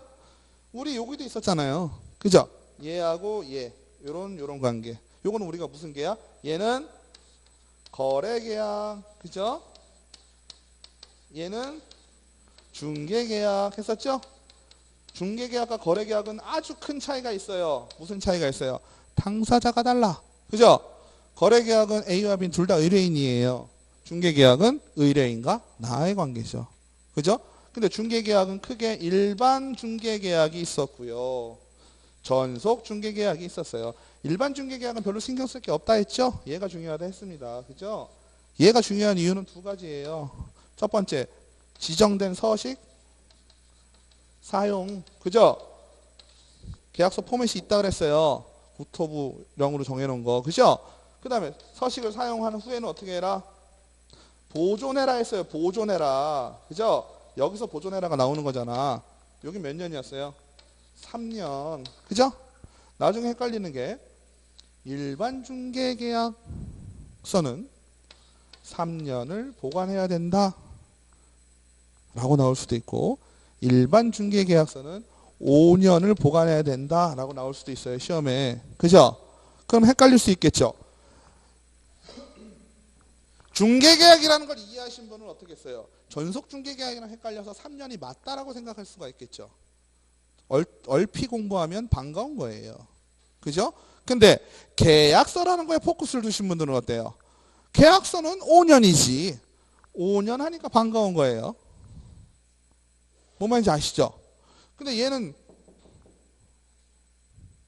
우리 여기도 있었잖아요. 그죠? 얘하고 얘. 요런 관계. 요거는 우리가 무슨 계약? 얘는 거래계약. 그죠? 얘는 중개계약 했었죠? 중개계약과 거래계약은 아주 큰 차이가 있어요. 무슨 차이가 있어요? 당사자가 달라. 그죠? 거래계약은 A와 B는 둘 다 의뢰인이에요. 중개계약은 의뢰인과 나의 관계죠. 그죠? 근데 중개계약은 크게 일반 중개계약이 있었고요. 전속 중개계약이 있었어요. 일반 중개계약은 별로 신경 쓸 게 없다 했죠? 얘가 중요하다 했습니다. 그죠? 얘가 중요한 이유는 두 가지예요. 첫 번째, 지정된 서식, 사용. 그죠? 계약서 포맷이 있다 그랬어요. 국토부령으로 정해놓은 거. 그죠? 그 다음에 서식을 사용한 후에는 어떻게 해라? 보존해라 했어요. 보존해라. 그죠? 여기서 보존해라가 나오는 거잖아. 여기 몇 년이었어요? 3년. 그죠? 나중에 헷갈리는 게 일반 중개계약서는 3년을 보관해야 된다 라고 나올 수도 있고 일반 중개계약서는 5년을 보관해야 된다 라고 나올 수도 있어요. 시험에. 그죠? 그럼 헷갈릴 수 있겠죠? 중개계약이라는 걸 이해하신 분은 어떻게 했어요? 전속 중개계약이랑 헷갈려서 3년이 맞다라고 생각할 수가 있겠죠. 얼핏 공부하면 반가운 거예요. 그죠? 근데 계약서라는 거에 포커스를 두신 분들은 어때요? 계약서는 5년이지. 5년 하니까 반가운 거예요. 뭔 말인지 아시죠? 근데 얘는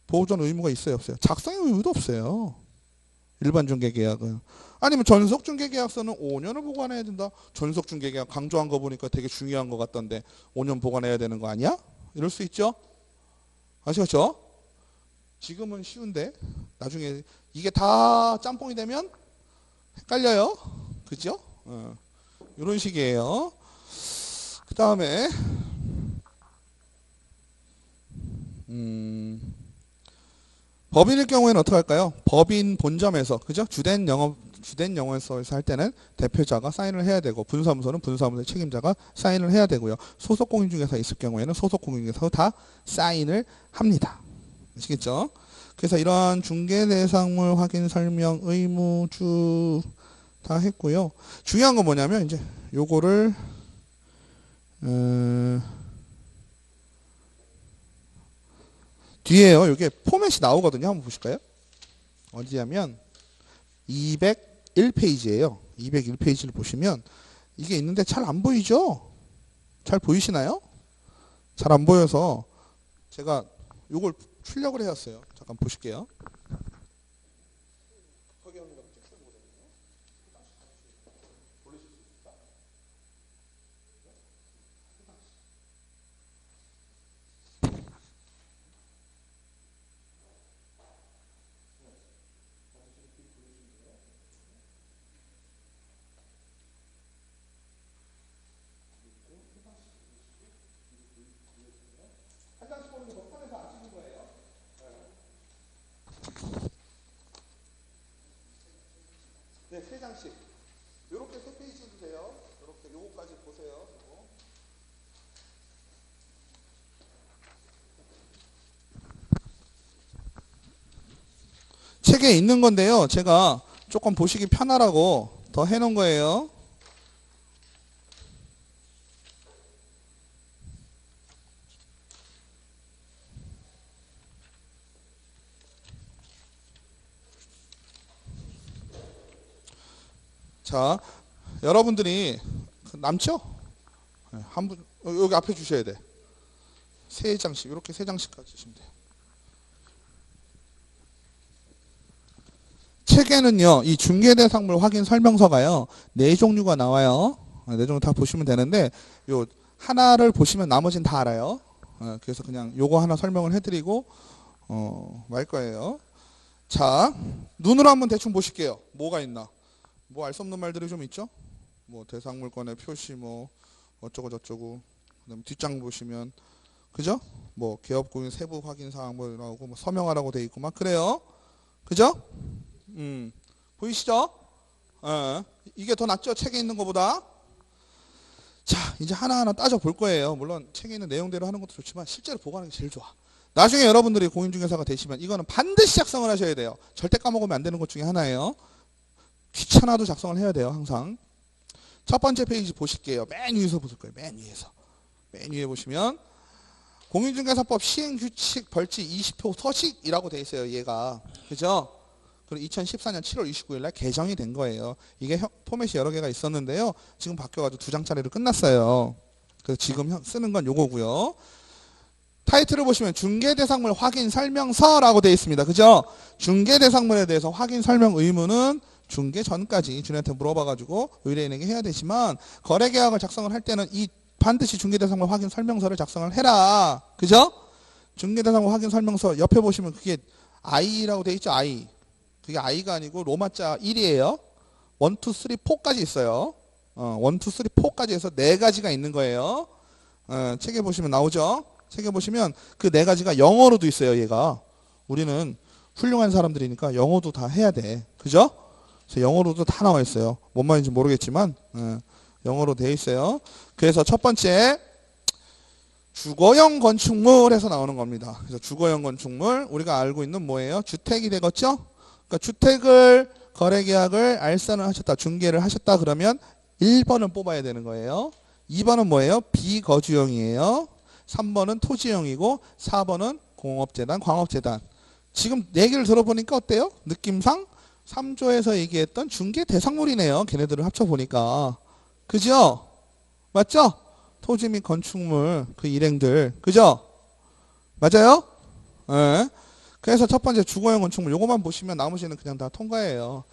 보존 의무가 있어요, 없어요? 작성의 의무도 없어요. 일반 중개계약은. 아니면 전속 중개계약서는 5년을 보관해야 된다. 전속 중개계약 강조한 거 보니까 되게 중요한 것 같던데 5년 보관해야 되는 거 아니야? 이럴 수 있죠? 아시겠죠? 지금은 쉬운데 나중에 이게 다 짬뽕이 되면 헷갈려요. 그죠? 이런 식이에요. 그 다음에 법인일 경우에는 어떻게 할까요? 법인 본점에서 그죠? 주된 영업소에서 할 때는 대표자가 사인을 해야 되고 분사무소는 분사무소 책임자가 사인을 해야 되고요. 소속 공인중개사 있을 경우에는 소속 공인중개사 다 사인을 합니다. 아시겠죠? 그래서 이러한 중개대상물 확인 설명 의무주 다 했고요. 중요한 건 뭐냐면 이제 요거를 뒤에요. 이게 포맷이 나오거든요. 한번 보실까요? 어디냐면 201 201페이지예요. 201페이지를 보시면 이게 있는데 잘 안 보이죠? 잘 보이시나요? 잘 안 보여서 제가 이걸 출력을 해왔어요. 잠깐 보실게요. 네, 3장씩. 요렇게 3페이지 주세요. 요렇게 요거까지 보세요. 요거. 책에 있는 건데요. 제가 조금 보시기 편하라고 더 해놓은 거예요. 자, 여러분들이 남죠? 네, 한 분, 여기 앞에 주셔야 돼. 3장씩, 이렇게 3장씩까지 주시면 돼요. 책에는요, 이 중개대상물 확인 설명서가요, 4종류가 나와요. 4종류 다 보시면 되는데, 요, 하나를 보시면 나머지는 다 알아요. 그래서 그냥 요거 하나 설명을 해드리고, 말 거예요. 자, 눈으로 한번 대충 보실게요. 뭐가 있나? 뭐 알 수 없는 말들이 좀 있죠? 뭐 대상물권의 표시 뭐 어쩌고 저쩌고. 그다음 뒷장 보시면 그죠? 뭐 개업공인 세부 확인 사항 뭐 나오고 뭐 서명하라고 돼 있고 막 그래요. 그죠? 보이시죠? 이게 더 낫죠? 책에 있는 것보다. 자, 이제 하나하나 따져 볼 거예요. 물론 책에 있는 내용대로 하는 것도 좋지만 실제로 보고 하는 게 제일 좋아. 나중에 여러분들이 공인중개사가 되시면 이거는 반드시 작성을 하셔야 돼요. 절대 까먹으면 안 되는 것 중에 하나예요. 귀찮아도 작성을 해야 돼요. 항상. 첫 번째 페이지 보실게요. 맨 위에서 보실 거예요. 맨 위에서. 맨 위에 보시면 공인중개사법 시행규칙 벌칙 20호 서식이라고 돼 있어요. 얘가. 그죠? 그리고 2014년 7월 29일 날 개정이 된 거예요. 이게 포맷이 여러 개가 있었는데요. 지금 바뀌어가지고 2장짜리로 끝났어요. 그래서 지금 쓰는 건 요거고요. 타이틀을 보시면 중개대상물 확인 설명서라고 되어 있습니다. 그죠? 중개대상물에 대해서 확인 설명 의무는 중개 전까지 준한테 물어봐가지고 의뢰인에게 해야 되지만 거래계약을 작성을 할 때는 이 반드시 중개대상물 확인 설명서를 작성을 해라. 그죠? 중개대상물 확인 설명서 옆에 보시면 그게 I라고 되어 있죠. I. 그게 I가 아니고 로마자 1이에요. 1, 2, 3, 4까지 있어요. 1, 2, 3, 4까지 해서 4가지가 있는 거예요. 책에 보시면 나오죠. 책에 보시면 그 4가지가 영어로도 있어요. 얘가. 우리는 훌륭한 사람들이니까 영어도 다 해야 돼. 그죠? 그래서 영어로도 다 나와 있어요. 뭔 말인지 모르겠지만 영어로 되어 있어요. 그래서 첫 번째 주거용 건축물에서 나오는 겁니다. 그래서 주거용 건축물 우리가 알고 있는 뭐예요? 주택이 되겠죠? 그러니까 주택을 거래계약을 알선을 하셨다, 중개를 하셨다 그러면 1번을 뽑아야 되는 거예요. 2번은 뭐예요? 비거주용이에요. 3번은 토지용이고 4번은 공업재단, 광업재단. 지금 얘기를 들어보니까 어때요? 느낌상 3조에서 얘기했던 중개 대상물이네요. 걔네들을 합쳐보니까. 그죠? 맞죠? 토지 및 건축물 그 일행들. 그죠? 맞아요? 네. 그래서 첫 번째 주거용 건축물 요거만 보시면 나머지는 그냥 다 통과예요.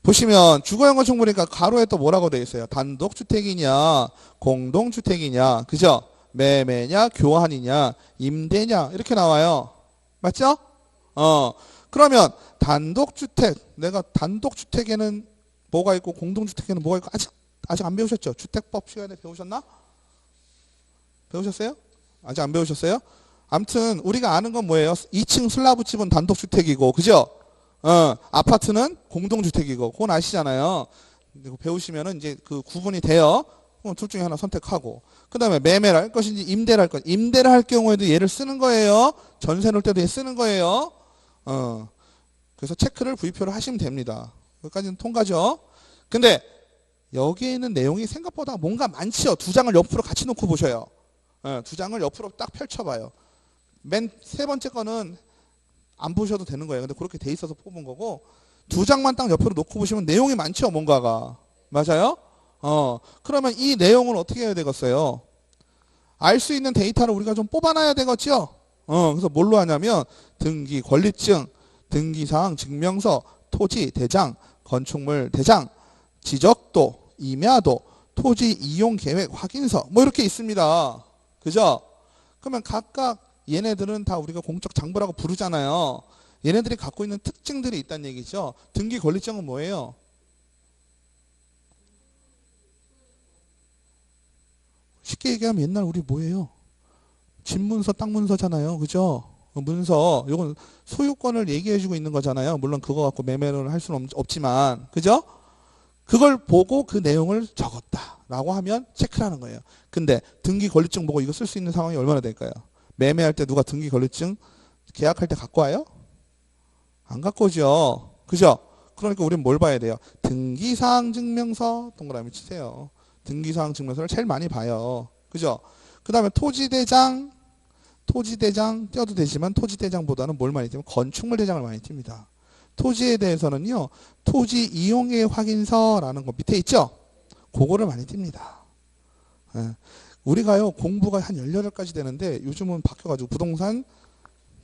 보시면 주거용 건축물이니까 가로에 또 뭐라고 돼 있어요? 단독주택이냐 공동주택이냐 그죠? 매매냐 교환이냐 임대냐 이렇게 나와요. 맞죠? 그러면 단독주택 내가 단독주택에는 뭐가 있고 공동주택에는 뭐가 있고 아직 안 배우셨죠? 주택법 시간에 배우셨나? 배우셨어요? 아직 안 배우셨어요? 아무튼 우리가 아는 건 뭐예요? 2층 슬라브집은 단독주택이고 그죠? 아파트는 공동주택이고 그건 아시잖아요. 배우시면은 이제 그 구분이 돼요. 둘 중에 하나 선택하고 그 다음에 매매를 할 것인지 임대를 할 것인지 임대를 할 경우에도 얘를 쓰는 거예요. 전세 놓을 때도 얘 쓰는 거예요. 그래서 체크를 VPO를 하시면 됩니다. 여기까지는 통과죠. 근데 여기에 있는 내용이 생각보다 뭔가 많지요. 2장을 옆으로 같이 놓고 보셔요. 2장을 옆으로 딱 펼쳐봐요. 맨 세 번째 거는 안 보셔도 되는 거예요. 근데 그렇게 돼 있어서 뽑은 거고 두 장만 딱 옆으로 놓고 보시면 내용이 많죠, 뭔가가. 맞아요? 그러면 이 내용을 어떻게 해야 되겠어요? 알 수 있는 데이터를 우리가 좀 뽑아놔야 되겠죠? 그래서 뭘로 하냐면 등기, 권리증, 등기사항, 증명서, 토지, 대장, 건축물, 대장, 지적도, 임야도, 토지 이용 계획 확인서 뭐 이렇게 있습니다. 그죠? 그러면 각각 얘네들은 다 우리가 공적 장부라고 부르잖아요. 얘네들이 갖고 있는 특징들이 있다는 얘기죠. 등기 권리증은 뭐예요? 쉽게 얘기하면 옛날 우리 뭐예요? 집문서, 땅문서잖아요. 그죠? 문서, 요건 소유권을 얘기해주고 있는 거잖아요. 물론 그거 갖고 매매를 할 수는 없지만, 그죠? 그걸 보고 그 내용을 적었다라고 하면 체크를 하는 거예요. 근데 등기 권리증 보고 이거 쓸 수 있는 상황이 얼마나 될까요? 매매할 때 누가 등기 권리증 계약할 때 갖고 와요? 안 갖고 오죠. 그죠? 그러니까 우리는 뭘 봐야 돼요? 등기사항 증명서 동그라미 치세요. 등기사항 증명서를 제일 많이 봐요. 그죠? 그 다음에 토지대장 띄어도 되지만 토지대장보다는 뭘 많이 띄면 건축물 대장을 많이 띱니다. 토지에 대해서는요, 토지 이용계획 확인서라는 거 밑에 있죠? 그거를 많이 띱니다. 예. 우리가요, 공부가 한 18가지 되는데 요즘은 바뀌어가지고 부동산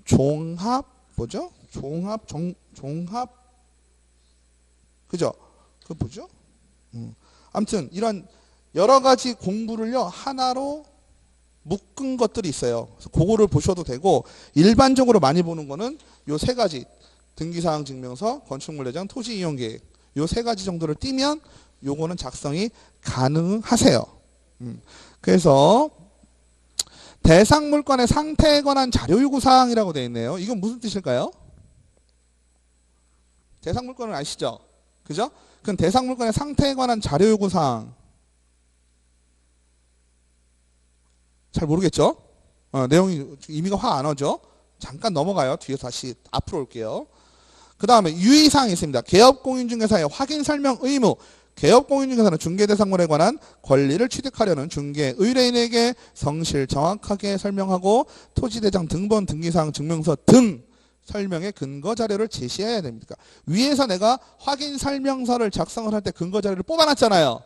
종합, 뭐죠? 종합, 그죠? 그 뭐죠? 아무튼 이런 여러 가지 공부를요, 하나로 묶은 것들이 있어요. 그래서 그거를 보셔도 되고, 일반적으로 많이 보는 거는 요 세 가지. 등기사항 증명서, 건축물 대장, 토지 이용 계획. 요 세 가지 정도를 띄면 요거는 작성이 가능하세요. 그래서 대상 물건의 상태에 관한 자료 요구 사항이라고 되어 있네요. 이건 무슨 뜻일까요? 대상 물건을 아시죠? 그죠? 그럼 대상 물건의 상태에 관한 자료 요구 사항. 잘 모르겠죠? 내용이 의미가 확 안 오죠? 잠깐 넘어가요. 뒤에서 다시 앞으로 올게요. 그 다음에 유의사항이 있습니다. 개업공인중개사의 확인 설명 의무. 개업공인중개사는 중개대상물에 관한 권리를 취득하려는 중개 의뢰인에게 성실 정확하게 설명하고 토지대장 등본 등기사항 증명서 등 설명의 근거 자료를 제시해야 됩니다. 위에서 내가 확인 설명서를 작성을 할 때 근거 자료를 뽑아놨잖아요.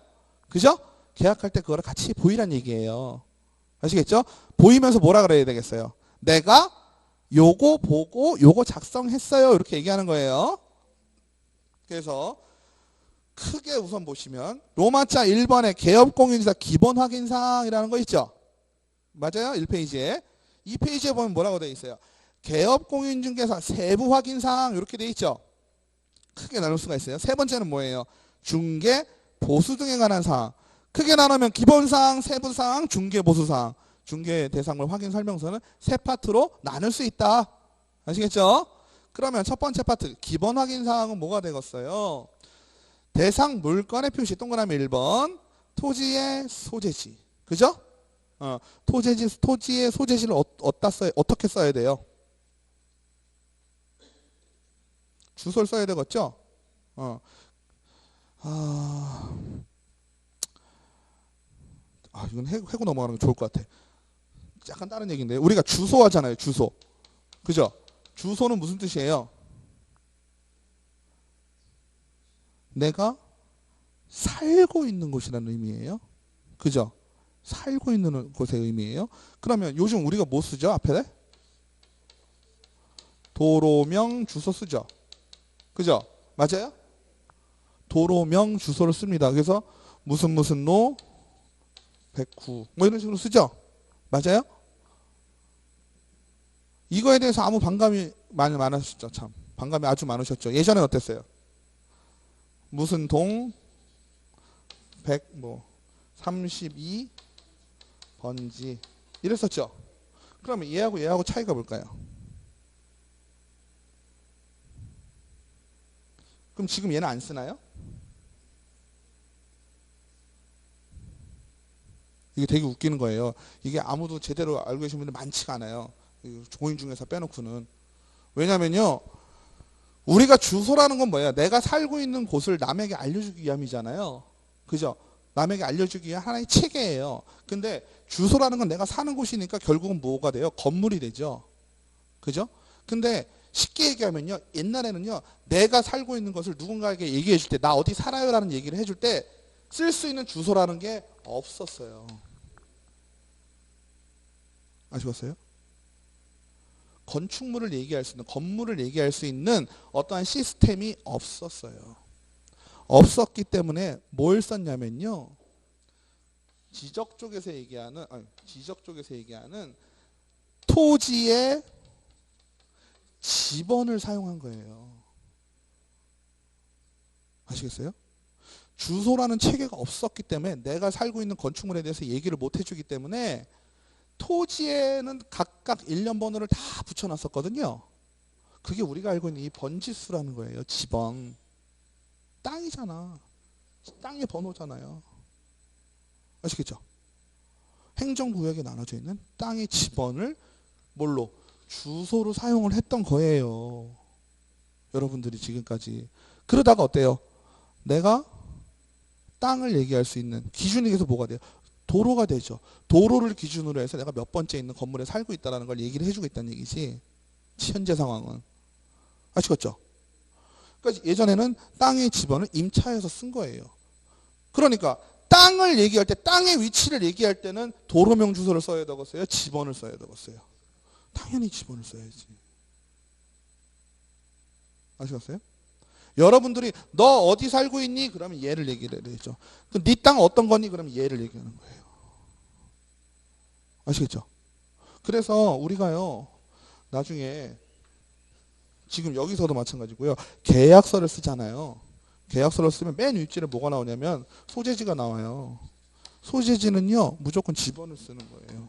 그죠? 계약할 때 그거를 같이 보이란 얘기예요. 아시겠죠? 보이면서 뭐라 그래야 되겠어요? 내가 요거 보고 요거 작성했어요. 이렇게 얘기하는 거예요. 그래서 크게 우선 보시면 로마자 1번에 개업공인중개사 기본 확인사항이라는 거 있죠? 맞아요? 1페이지에. 2페이지에 보면 뭐라고 되어 있어요? 개업공인중개사 세부 확인사항 이렇게 되어 있죠? 크게 나눌 수가 있어요. 세 번째는 뭐예요? 중개, 보수 등에 관한 사항. 크게 나누면 기본사항, 세부사항, 중개, 보수사항. 중개 대상물 확인 설명서는 세 파트로 나눌 수 있다. 아시겠죠? 그러면 첫 번째 파트 기본 확인 사항은 뭐가 되겠어요? 대상 물건의 표시 동그라미 1번 토지의 소재지. 그죠? 토지의 소재지를 어떻게 써야 돼요? 주소를 써야 되겠죠? 이건 해고 넘어가는 게 좋을 것 같아. 약간 다른 얘기인데 우리가 주소 하잖아요. 주소. 그죠? 주소는 무슨 뜻이에요? 내가 살고 있는 곳이라는 의미예요. 그죠? 살고 있는 곳의 의미예요. 그러면 요즘 우리가 뭐 쓰죠? 앞에? 도로명 주소 쓰죠. 그죠? 맞아요? 도로명 주소를 씁니다. 그래서 무슨 로 109 뭐 이런 식으로 쓰죠. 맞아요? 이거에 대해서 아무 반감이 많으셨죠. 참 반감이 아주 많으셨죠. 예전에 어땠어요? 무슨 동 100 뭐 32 번지 이랬었죠. 그러면 얘하고 차이가 뭘까요? 그럼 지금 얘는 안 쓰나요? 이게 되게 웃기는 거예요. 이게 아무도 제대로 알고 계신 분들 많지가 않아요. 공인중개사 빼놓고는. 왜냐면요. 우리가 주소라는 건 뭐예요? 내가 살고 있는 곳을 남에게 알려주기 위함이잖아요. 그죠? 남에게 알려주기 위한 하나의 체계예요. 근데 주소라는 건 내가 사는 곳이니까 결국은 뭐가 돼요? 건물이 되죠. 그죠? 근데 쉽게 얘기하면요. 옛날에는요. 내가 살고 있는 것을 누군가에게 얘기해 줄 때 나 어디 살아요라는 얘기를 해줄 때 쓸 수 있는 주소라는 게 없었어요. 아시겠어요? 건축물을 얘기할 수 있는 건물을 얘기할 수 있는 어떠한 시스템이 없었어요. 없었기 때문에 뭘 썼냐면요. 지적 쪽에서 얘기하는 토지의 지번을 사용한 거예요. 아시겠어요? 주소라는 체계가 없었기 때문에 내가 살고 있는 건축물에 대해서 얘기를 못 해주기 때문에 토지에는 각각 일련 번호를 다 붙여놨었거든요. 그게 우리가 알고 있는 이 번지수라는 거예요. 지번. 땅이잖아. 땅의 번호잖아요. 아시겠죠? 행정구역에 나눠져 있는 땅의 지번을 뭘로? 주소로 사용을 했던 거예요. 여러분들이 지금까지. 그러다가 어때요? 내가 땅을 얘기할 수 있는 기준이 계속 뭐가 돼요? 도로가 되죠. 도로를 기준으로 해서 내가 몇 번째 있는 건물에 살고 있다는 걸 얘기를 해주고 있다는 얘기지. 현재 상황은. 아시겠죠? 그러니까 예전에는 땅의 지번을 임차해서 쓴 거예요. 그러니까 땅을 얘기할 때 땅의 위치를 얘기할 때는 도로명 주소를 써야 되겠어요? 지번을 써야 되겠어요? 당연히 지번을 써야지. 아시겠어요? 여러분들이 너 어디 살고 있니? 그러면 얘를 얘기를 해야죠. 네 땅 어떤 거니? 그러면 얘를 얘기하는 거예요. 아시겠죠? 그래서 우리가요. 나중에 지금 여기서도 마찬가지고요. 계약서를 쓰잖아요. 계약서를 쓰면 맨 윗줄에 뭐가 나오냐면 소재지가 나와요. 소재지는요. 무조건 지번을 쓰는 거예요.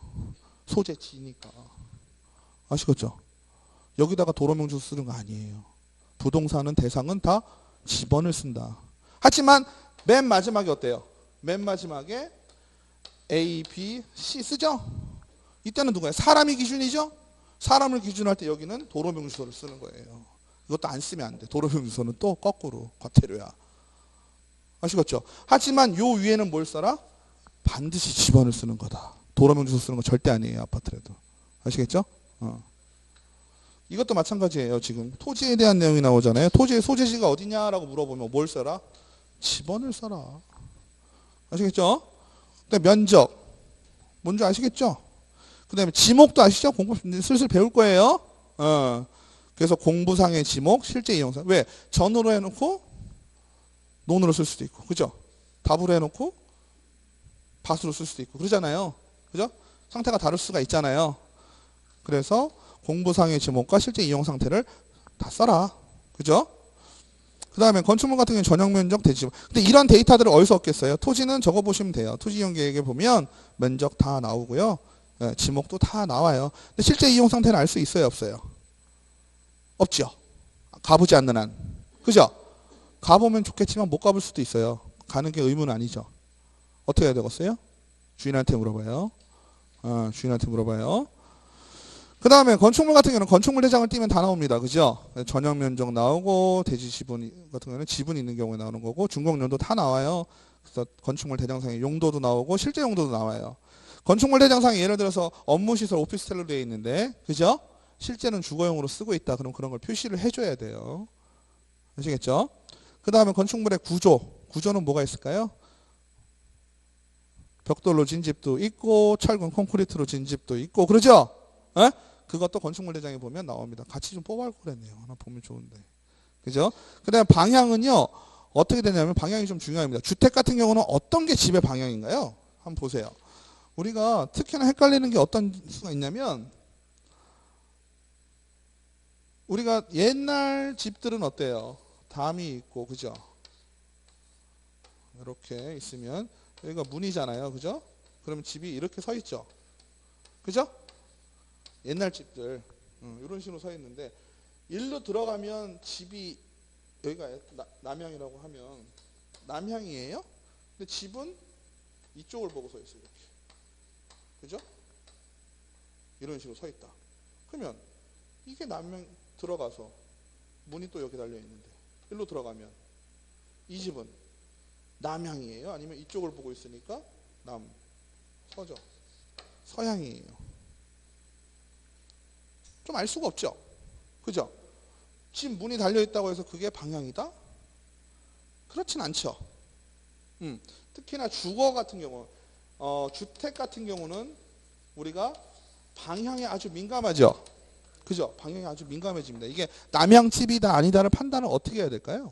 소재지니까. 아시겠죠? 여기다가 도로명 주소 쓰는 거 아니에요. 부동산은 대상은 다 지번을 쓴다. 하지만 맨 마지막에 어때요? 맨 마지막에 A, B, C 쓰죠? 이때는 누구예요? 사람이 기준이죠? 사람을 기준할 때 여기는 도로명 주소를 쓰는 거예요. 이것도 안 쓰면 안 돼. 도로명 주소는 또 거꾸로 과태료야. 아시겠죠? 하지만 요 위에는 뭘 써라? 반드시 지번을 쓰는 거다. 도로명 주소 쓰는 거 절대 아니에요. 아파트라도. 아시겠죠? 이것도 마찬가지예요. 지금 토지에 대한 내용이 나오잖아요. 토지의 소재지가 어디냐라고 물어보면 뭘 써라? 지번을 써라. 아시겠죠? 그다음에 면적. 뭔지 아시겠죠? 그다음에 지목도 아시죠? 공부 슬슬 배울 거예요. 그래서 공부상의 지목, 실제 이용상. 왜? 전으로 해놓고 논으로 쓸 수도 있고, 그죠? 답으로 해놓고 밭으로 쓸 수도 있고, 그러잖아요. 그죠? 상태가 다를 수가 있잖아요. 그래서 공부상의 지목과 실제 이용 상태를 다 써라. 그죠? 그 다음에 건축물 같은 경우는 전용 면적 대지분. 근데 이런 데이터들을 어디서 얻겠어요? 토지는 적어보시면 돼요. 토지 이용 계획에 보면 면적 다 나오고요. 지목도 다 나와요. 근데 실제 이용 상태는 알 수 있어요? 없어요? 없죠. 가보지 않는 한. 그죠? 가보면 좋겠지만 못 가볼 수도 있어요. 가는 게 의무는 아니죠. 어떻게 해야 되겠어요? 주인한테 물어봐요. 주인한테 물어봐요. 그 다음에 건축물 같은 경우는 건축물 대장을 띄면 다 나옵니다. 그죠? 전용 면적 나오고 대지 지분 같은 경우는 지분 있는 경우에 나오는 거고 준공연도 다 나와요. 그래서 건축물 대장상의 용도도 나오고 실제 용도도 나와요. 건축물 대장상에 예를 들어서 업무시설 오피스텔로 되어 있는데 그죠? 실제는 주거용으로 쓰고 있다. 그럼 그런 걸 표시를 해줘야 돼요. 아시겠죠? 그 다음에 건축물의 구조. 구조는 뭐가 있을까요? 벽돌로 진 집도 있고 철근 콘크리트로 진 집도 있고 그러죠? 에? 그것도 건축물 대장에 보면 나옵니다. 같이 좀 뽑아올 거랬네요. 하나 보면 좋은데. 그죠? 그 다음에 방향은요. 어떻게 되냐면 방향이 좀 중요합니다. 주택 같은 경우는 어떤 게 집의 방향인가요? 한번 보세요. 우리가 특히나 헷갈리는 게 어떤 수가 있냐면 우리가 옛날 집들은 어때요? 담이 있고 그죠? 이렇게 있으면 여기가 문이잖아요. 그죠? 그러면 집이 이렇게 서 있죠. 그죠? 옛날 집들 이런 식으로 서 있는데 일로 들어가면 집이 여기가 남향이라고 하면 남향이에요. 근데 집은 이쪽을 보고 서 있어요. 이렇게. 그죠? 이런 식으로 서 있다. 그러면 이게 남향 들어가서 문이 또 여기 달려 있는데 일로 들어가면 이 집은 남향이에요? 아니면 이쪽을 보고 있으니까 서죠? 서향이에요. 좀 알 수가 없죠. 그죠? 집 문이 달려있다고 해서 그게 방향이다? 그렇진 않죠. 특히나 주거 같은 경우, 주택 같은 경우는 우리가 방향에 아주 민감하죠. 그죠? 방향이 아주 민감해집니다. 이게 남향 집이다 아니다를 판단을 어떻게 해야 될까요?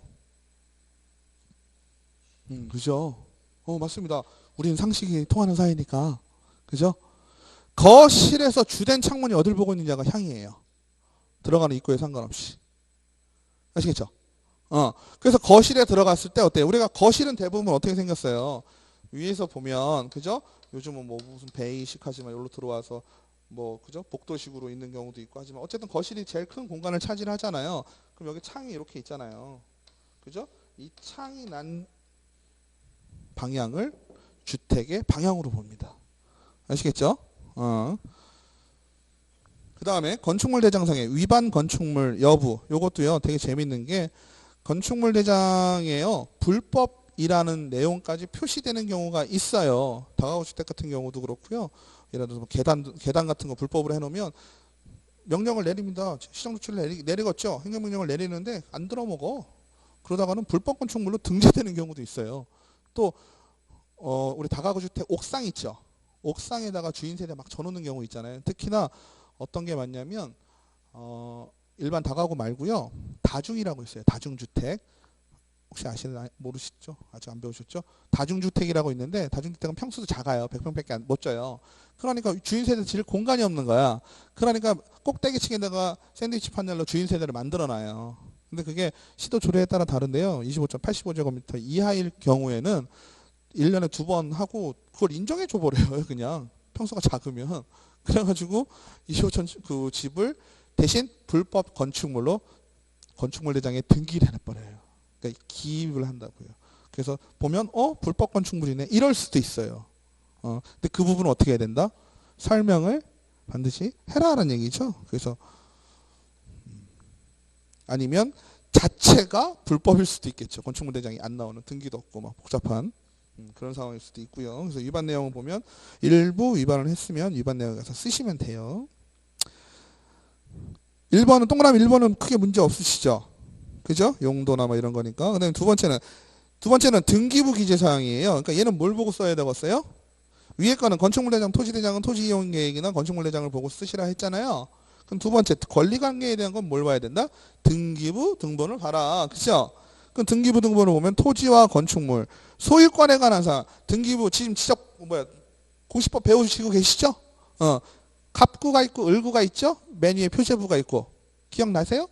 그죠? 맞습니다. 우리는 상식이 통하는 사이니까. 그죠? 거실에서 주된 창문이 어딜 보고 있느냐가 향이에요. 들어가는 입구에 상관없이. 아시겠죠? 그래서 거실에 들어갔을 때 어때요? 우리가 거실은 대부분 어떻게 생겼어요? 위에서 보면, 그죠? 요즘은 뭐 무슨 베이식 하지만 여기로 들어와서 뭐, 그죠? 복도식으로 있는 경우도 있고 하지만 어쨌든 거실이 제일 큰 공간을 차지하잖아요. 그럼 여기 창이 이렇게 있잖아요. 그죠? 이 창이 난 방향을 주택의 방향으로 봅니다. 아시겠죠? 그 다음에 건축물 대장상의 위반 건축물 여부. 요것도요 되게 재밌는 게 건축물 대장에요 불법이라는 내용까지 표시되는 경우가 있어요. 다가구 주택 같은 경우도 그렇고요. 예를 들어서 뭐 계단 같은 거 불법으로 해놓으면 명령을 내립니다. 시정조치를 내리겠죠. 행정명령을 내리는데 안 들어먹어. 그러다가는 불법 건축물로 등재되는 경우도 있어요. 또 우리 다가구 주택 옥상 있죠. 옥상에다가 주인 세대 막 져놓는 경우 있잖아요. 특히나 어떤 게 많냐면 일반 다가구 말고요. 다중이라고 있어요. 다중주택. 혹시 아시는 모르시죠? 아직 안 배우셨죠? 다중주택이라고 있는데 다중주택은 평수도 작아요. 100평밖에 못 져요. 그러니까 주인 세대 질 공간이 없는 거야. 그러니까 꼭대기층에다가 샌드위치 판넬로 주인 세대를 만들어 놔요. 근데 그게 시도 조례에 따라 다른데요. 25.85제곱미터 이하일 경우에는 1년에 2번 하고 그걸 인정해 줘 버려요. 그냥 평수가 작으면. 그래가지고 25천 그 집을 대신 불법 건축물로 건축물 대장에 등기를 해버려요. 그러니까 기입을 한다고요. 그래서 보면 불법 건축물이네 이럴 수도 있어요. 근데 그 부분은 어떻게 해야 된다? 설명을 반드시 해라라는 얘기죠. 그래서 아니면 자체가 불법일 수도 있겠죠. 건축물 대장이 안 나오는 등기도 없고 막 복잡한 그런 상황일 수도 있고요. 그래서 위반 내용을 보면 일부 위반을 했으면 위반 내용에 가서 쓰시면 돼요. 1번은 동그라미 1번은 크게 문제 없으시죠? 그죠? 용도나 뭐 이런 거니까. 그다음에 두 번째는 등기부 기재 사항이에요. 그러니까 얘는 뭘 보고 써야 되겠어요? 위에 거는 건축물 대장, 토지 대장은 토지 이용 계획이나 건축물 대장을 보고 쓰시라 했잖아요. 그럼 두 번째 권리 관계에 대한 건 뭘 봐야 된다? 등기부 등본을 봐라. 그죠? 그럼 등기부 등본을 보면 토지와 건축물, 소유권에 관한 사항, 등기부 지금 공시법 배우시고 계시죠? 갑구가 있고 을구가 있죠? 맨 위에 표제부가 있고. 기억나세요?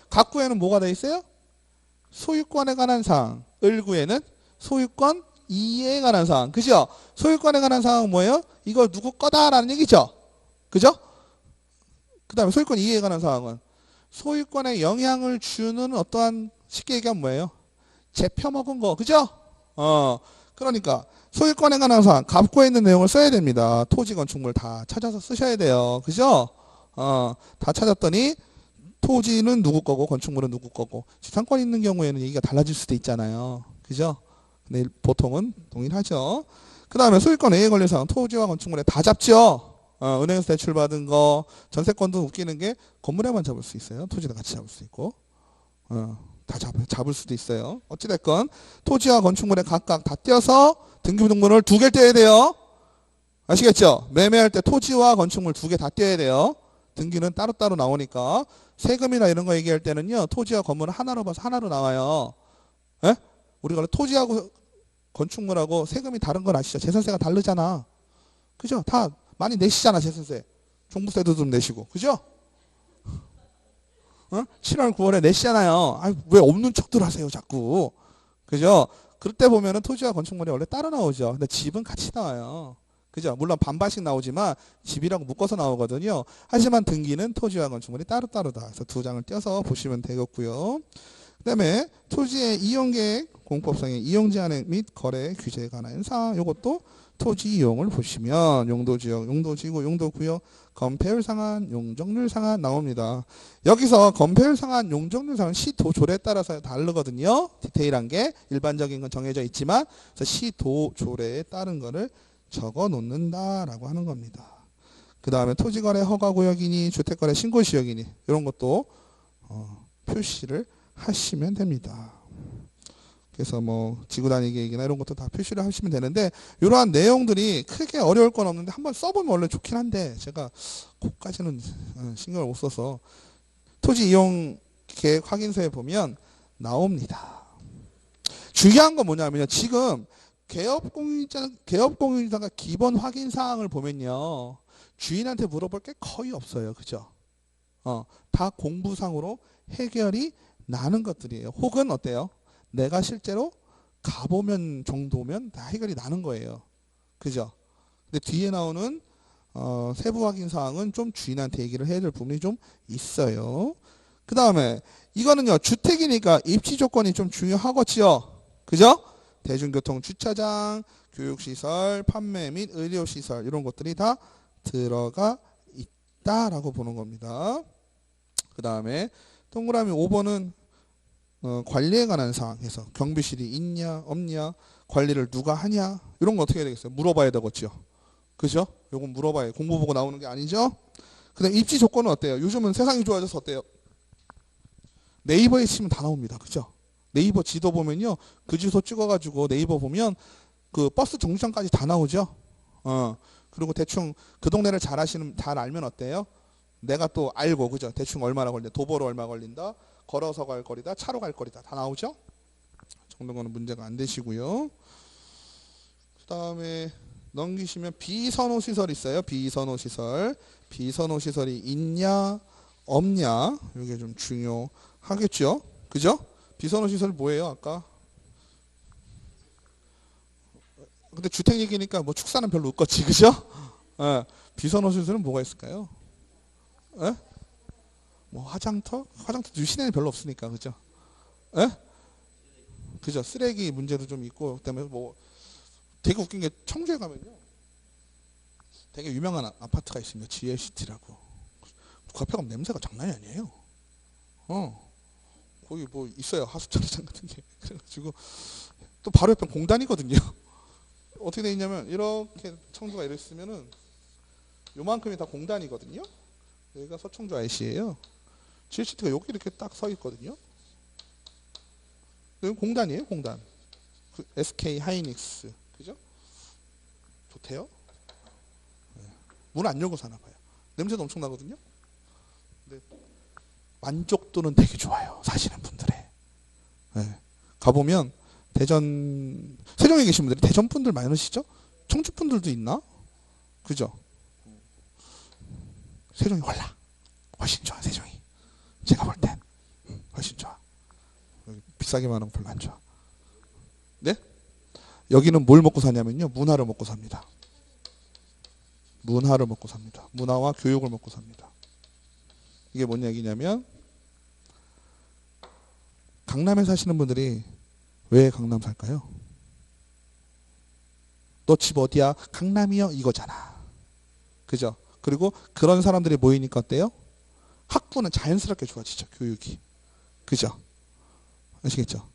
갑구에는 뭐가 돼 있어요? 소유권에 관한 사항. 을구에는 소유권 이해에 관한 사항. 그죠? 소유권에 관한 사항은 뭐예요? 이거 누구 거다라는 얘기죠? 그죠? 그 다음에 소유권 이해에 관한 사항은 소유권에 영향을 주는 어떠한 쉽게 얘기하면 뭐예요? 재펴먹은 거. 그죠? 그러니까 소유권에 관한 사항, 갑구에 있는 내용을 써야 됩니다. 토지, 건축물 다 찾아서 쓰셔야 돼요. 그죠? 다 찾았더니 토지는 누구 거고 건축물은 누구 거고 지상권 있는 경우에는 얘기가 달라질 수도 있잖아요. 그죠? 근데 보통은 동일하죠. 그 다음에 소유권 A에 걸린 사항 토지와 건축물에 다 잡죠. 은행에서 대출받은 거 전세권도 웃기는 게 건물에만 잡을 수 있어요. 토지도 같이 잡을 수 있고 다 잡을 수도 있어요. 어찌됐건 토지와 건축물에 각각 다 떼어서 등기부 등본을 2개를 떼야 돼요. 아시겠죠? 매매할 때 토지와 건축물 2개 다 떼야 돼요. 등기는 따로따로 나오니까 세금이나 이런 거 얘기할 때는요. 토지와 건물을 하나로 봐서 하나로 나와요. 에? 우리가 토지하고 건축물하고 세금이 다른 건 아시죠? 재산세가 다르잖아. 그죠? 다 많이 내시잖아. 재산세. 종부세도 좀 내시고. 그죠? 7월 9월에 내시잖아요. 왜 없는 척들 하세요 자꾸. 그죠? 그때 보면은 토지와 건축물이 원래 따로 나오죠. 근데 집은 같이 나와요. 그죠? 물론 반반씩 나오지만 집이라고 묶어서 나오거든요. 하지만 등기는 토지와 건축물이 따로따로다. 그래서 2장을 떼서 보시면 되겠고요. 그 다음에 토지의 이용계획, 공법상의 이용제한 및 거래 규제에 관한 사항. 이것도 토지 이용을 보시면 용도지역, 용도지구, 용도구역, 건폐율 상한, 용적률 상한 나옵니다. 여기서 건폐율 상한, 용적률 상한 시도조례에 따라서 다르거든요. 디테일한 게 일반적인 건 정해져 있지만 시도조례에 따른 거를 적어 놓는다라고 하는 겁니다. 그 다음에 토지거래 허가구역이니 주택거래 신고지역이니 이런 것도 표시를 하시면 됩니다. 그래서 뭐 지구 단위 계획이나 이런 것도 다 표시를 하시면 되는데 이러한 내용들이 크게 어려울 건 없는데 한번 써보면 원래 좋긴 한데 제가 그것까지는 신경을 못 써서 토지 이용 계획 확인서에 보면 나옵니다. 중요한 건 뭐냐면요. 지금 개업공유자가 기본 확인 사항을 보면요. 주인한테 물어볼 게 거의 없어요. 그죠? 다 공부상으로 해결이 나는 것들이에요. 혹은 어때요? 내가 실제로 가보면 정도면 다 해결이 나는 거예요. 그죠? 근데 뒤에 나오는 세부 확인 사항은 좀 주인한테 얘기를 해야 될 부분이 좀 있어요. 그 다음에 이거는요. 주택이니까 입지 조건이 좀 중요하겠지요. 그죠? 대중교통 주차장, 교육시설, 판매 및 의료시설 이런 것들이 다 들어가 있다라고 보는 겁니다. 그 다음에 동그라미 5번은 관리에 관한 사항에서 경비실이 있냐 없냐 관리를 누가 하냐 이런 거 어떻게 해야 되겠어요? 물어봐야 되겠죠. 그죠? 요건 물어봐야 공부 보고 나오는 게 아니죠. 그 다음 입지 조건은 어때요? 요즘은 세상이 좋아져서 어때요? 네이버에 치면 다 나옵니다. 그죠? 네이버 지도 보면요. 그 주소 찍어가지고 네이버 보면 그 버스 정류장까지 다 나오죠. 그리고 대충 그 동네를 잘 알면 어때요? 내가 또 알고 그죠? 대충 얼마나 걸린다. 도보로 얼마 걸린다. 걸어서 갈 거리다. 차로 갈 거리다. 다 나오죠? 정도 거는 문제가 안 되시고요. 그 다음에 넘기시면 비선호 시설 있어요. 비선호 시설. 비선호 시설이 있냐 없냐 이게 좀 중요하겠죠. 그죠? 비선호 시설 뭐예요? 아까 근데 주택 얘기니까 뭐 축사는 별로 없겠지. 그죠? 비선호 시설은 뭐가 있을까요? 에? 뭐 화장터 시내는 별로 없으니까. 그죠? 에? 그죠? 쓰레기 문제도 좀 있고 그다음에 뭐 되게 웃긴 게 청주에 가면요. 되게 유명한 아파트가 있습니다. GLCT라고. 그 앞에 가면 냄새가 장난이 아니에요. 거기 뭐 있어요. 하수처리장 같은 게. 그래가지고 또 바로 옆에 공단이거든요. 어떻게 돼 있냐면 이렇게 청주가 이랬으면은 요만큼이 다 공단이거든요. 여기가 서청주 IC예요. GLCT가 여기 이렇게 딱 서 있거든요. 여기 공단이에요. 공단. 그 SK 하이닉스. 그죠? 좋대요. 문 안 열고 사나 봐요. 냄새도 엄청 나거든요. 근데 만족도는 되게 좋아요. 사시는 분들의. 가보면 대전 세종에 계신 분들이 대전 분들 많으시죠? 청주 분들도 있나? 그죠? 세종이 훨씬 좋아. 세종이. 제가 볼 땐 훨씬 좋아. 비싸게만 하는 거 별로 안 좋아. 네? 여기는 뭘 먹고 사냐면요. 문화를 먹고 삽니다. 문화를 먹고 삽니다. 문화와 교육을 먹고 삽니다. 이게 뭔 얘기냐면 강남에 사시는 분들이 왜 강남 살까요? 너 집 어디야? 강남이요? 이거잖아. 그죠? 그리고 그런 사람들이 모이니까 어때요? 학구는 자연스럽게 좋아지죠. 교육이. 그죠? 아시겠죠?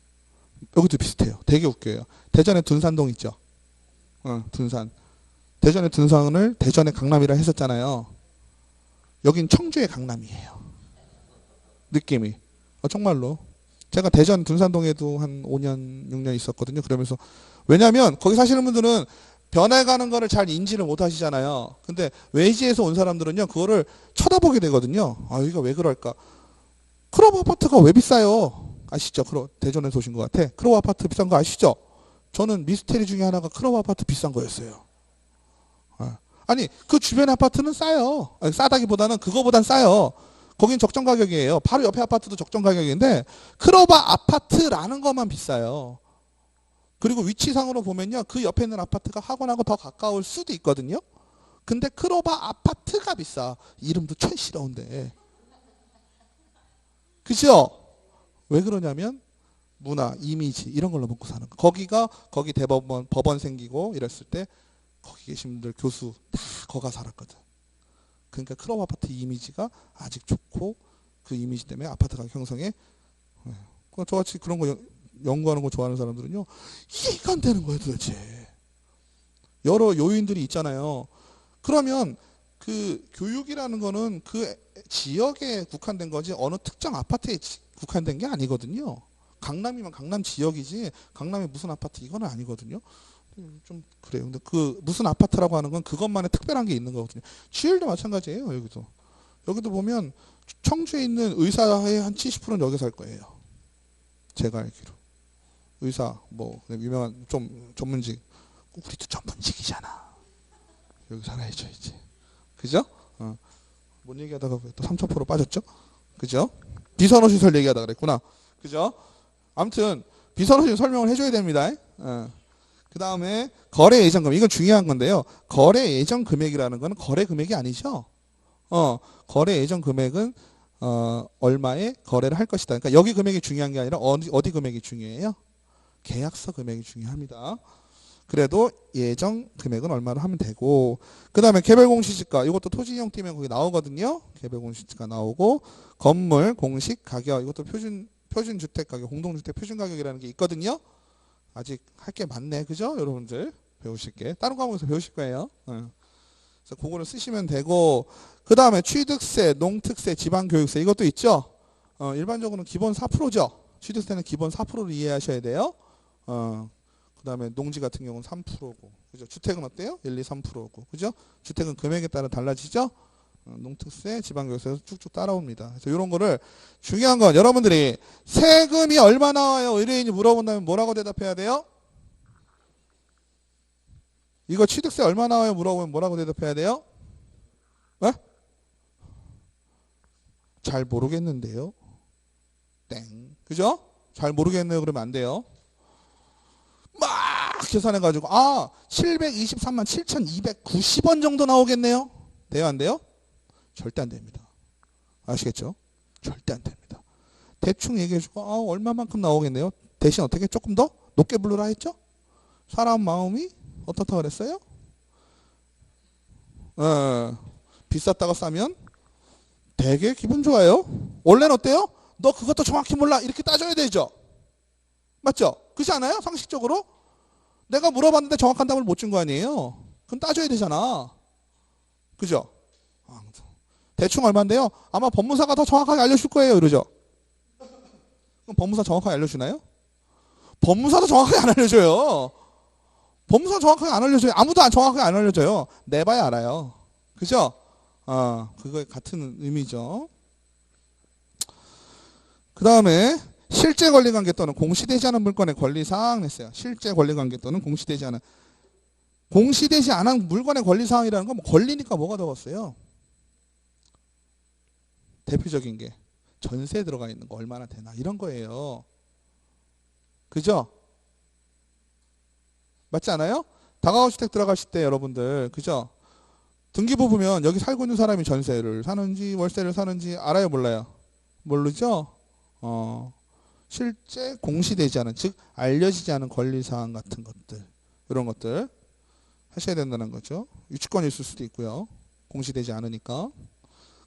여기도 비슷해요. 되게 웃겨요. 대전에 둔산동 있죠? 둔산. 대전의 둔산을 대전의 강남이라 했었잖아요. 여긴 청주의 강남이에요. 느낌이. 정말로. 제가 대전 둔산동에도 한 5년, 6년 있었거든요. 그러면서 왜냐하면 거기 사시는 분들은 변해가는 거를 잘 인지를 못 하시잖아요. 근데 외지에서 온 사람들은요. 그거를 쳐다보게 되거든요. 여기가 왜 그럴까? 크로브 아파트가 왜 비싸요? 아시죠? 대전에서 오신 것 같아. 크로브 아파트 비싼 거 아시죠? 저는 미스테리 중에 하나가 크로브 아파트 비싼 거였어요. 아니 그 주변 아파트는 싸요. 싸다기보다는 그거보단 싸요. 거긴 적정 가격이에요. 바로 옆에 아파트도 적정 가격인데 크로바 아파트라는 것만 비싸요. 그리고 위치상으로 보면요. 그 옆에 있는 아파트가 학원하고 더 가까울 수도 있거든요. 근데 크로바 아파트가 비싸. 이름도 촌스러운데. 그죠? 왜 그러냐면 문화, 이미지 이런 걸로 먹고 사는 거. 거기 대법원 법원 생기고 이랬을 때 거기 계신 분들 교수 다 거가 살았거든. 그러니까 크로바 아파트 이미지가 아직 좋고 그 이미지 때문에 아파트가 형성해. 저같이 그런 거 연구하는 거 좋아하는 사람들은요. 이해가 안 되는 거예요 도대체. 여러 요인들이 있잖아요. 그러면 그 교육이라는 거는 그 지역에 국한된 거지 어느 특정 아파트에 국한된 게 아니거든요. 강남이면 강남 지역이지 강남에 무슨 아파트 이거는 아니거든요. 좀 그래요. 근데 그 무슨 아파트라고 하는 건 그것만의 특별한 게 있는 거거든요. GL도 마찬가지예요. 여기도 보면 청주에 있는 의사의 한 70%는 여기 살 거예요. 제가 알기로. 의사 뭐 유명한 좀 전문직. 우리도 전문직이잖아. 여기 살아야죠 이제. 그죠? 뭔 얘기하다가 또 3,000% 빠졌죠? 그죠? 비선호시설 얘기하다 그랬구나. 그죠? 아무튼 비선호시설 설명을 해줘야 됩니다. 그 다음에 거래 예정 금액. 이건 중요한 건데요. 거래 예정 금액이라는 거는 거래 금액이 아니죠. 거래 예정 금액은 얼마에 거래를 할 것이다. 그러니까 여기 금액이 중요한 게 아니라 어디 금액이 중요해요? 계약서 금액이 중요합니다. 그래도 예정 금액은 얼마로 하면 되고, 그 다음에 개별 공시지가, 이것도 토지 이용 뛰면 거기 나오거든요. 개별 공시지가 나오고, 건물 공식 가격, 이것도 표준 주택 가격, 공동주택 표준 가격이라는 게 있거든요. 아직 할 게 많네, 그죠? 여러분들 배우실 게 다른 과목에서 배우실 거예요. 그래서 그거를 쓰시면 되고, 그 다음에 취득세, 농특세, 지방교육세 이것도 있죠. 일반적으로는 기본 4%죠. 취득세는 기본 4%를 이해하셔야 돼요. 그 다음에 농지 같은 경우는 3%고, 그죠? 주택은 어때요? 1, 2, 3%고, 그죠? 주택은 금액에 따라 달라지죠? 농특세, 지방교육세에서 쭉쭉 따라옵니다. 그래서 이런 거를 중요한 건 여러분들이 세금이 얼마 나와요? 의뢰인이 물어본다면 뭐라고 대답해야 돼요? 이거 취득세 얼마 나와요? 물어보면 뭐라고 대답해야 돼요? 네? 잘 모르겠는데요. 땡. 그죠? 잘 모르겠네요. 그러면 안 돼요. 막 계산해가지고 723만 7,290원 정도 나오겠네요. 돼요? 안 돼요? 절대 안 됩니다. 아시겠죠? 절대 안 됩니다. 대충 얘기해주고 얼마만큼 나오겠네요. 대신 어떻게 조금 더 높게 부르라 했죠? 사람 마음이 어떻다 그랬어요? 비쌌다가 싸면 되게 기분 좋아요. 원래는 어때요? 너 그것도 정확히 몰라 이렇게 따져야 되죠. 맞죠? 그렇지 않아요? 상식적으로 내가 물어봤는데 정확한 답을 못 준 거 아니에요. 그럼 따져야 되잖아. 그죠? 대충 얼마인데요? 아마 법무사가 더 정확하게 알려줄 거예요. 이러죠. 그럼 법무사 정확하게 알려주나요? 법무사도 정확하게 안 알려줘요. 법무사 정확하게 안 알려줘요. 아무도 정확하게 안 알려줘요. 내봐야 알아요. 그죠? 그거에 같은 의미죠. 그 다음에 실제 권리관계 또는 공시되지 않은 물건의 권리사항 냈어요. 실제 권리관계 또는 공시되지 않은 물건의 권리사항이라는 건 권리니까 뭐가 적었어요? 대표적인 게 전세에 들어가 있는 거 얼마나 되나 이런 거예요. 그죠? 맞지 않아요? 다가구주택 들어가실 때 여러분들 그죠? 등기부 보면 여기 살고 있는 사람이 전세를 사는지 월세를 사는지 알아요 몰라요? 모르죠? 실제 공시되지 않은 즉 알려지지 않은 권리사항 같은 것들 이런 것들 하셔야 된다는 거죠. 유치권이 있을 수도 있고요. 공시되지 않으니까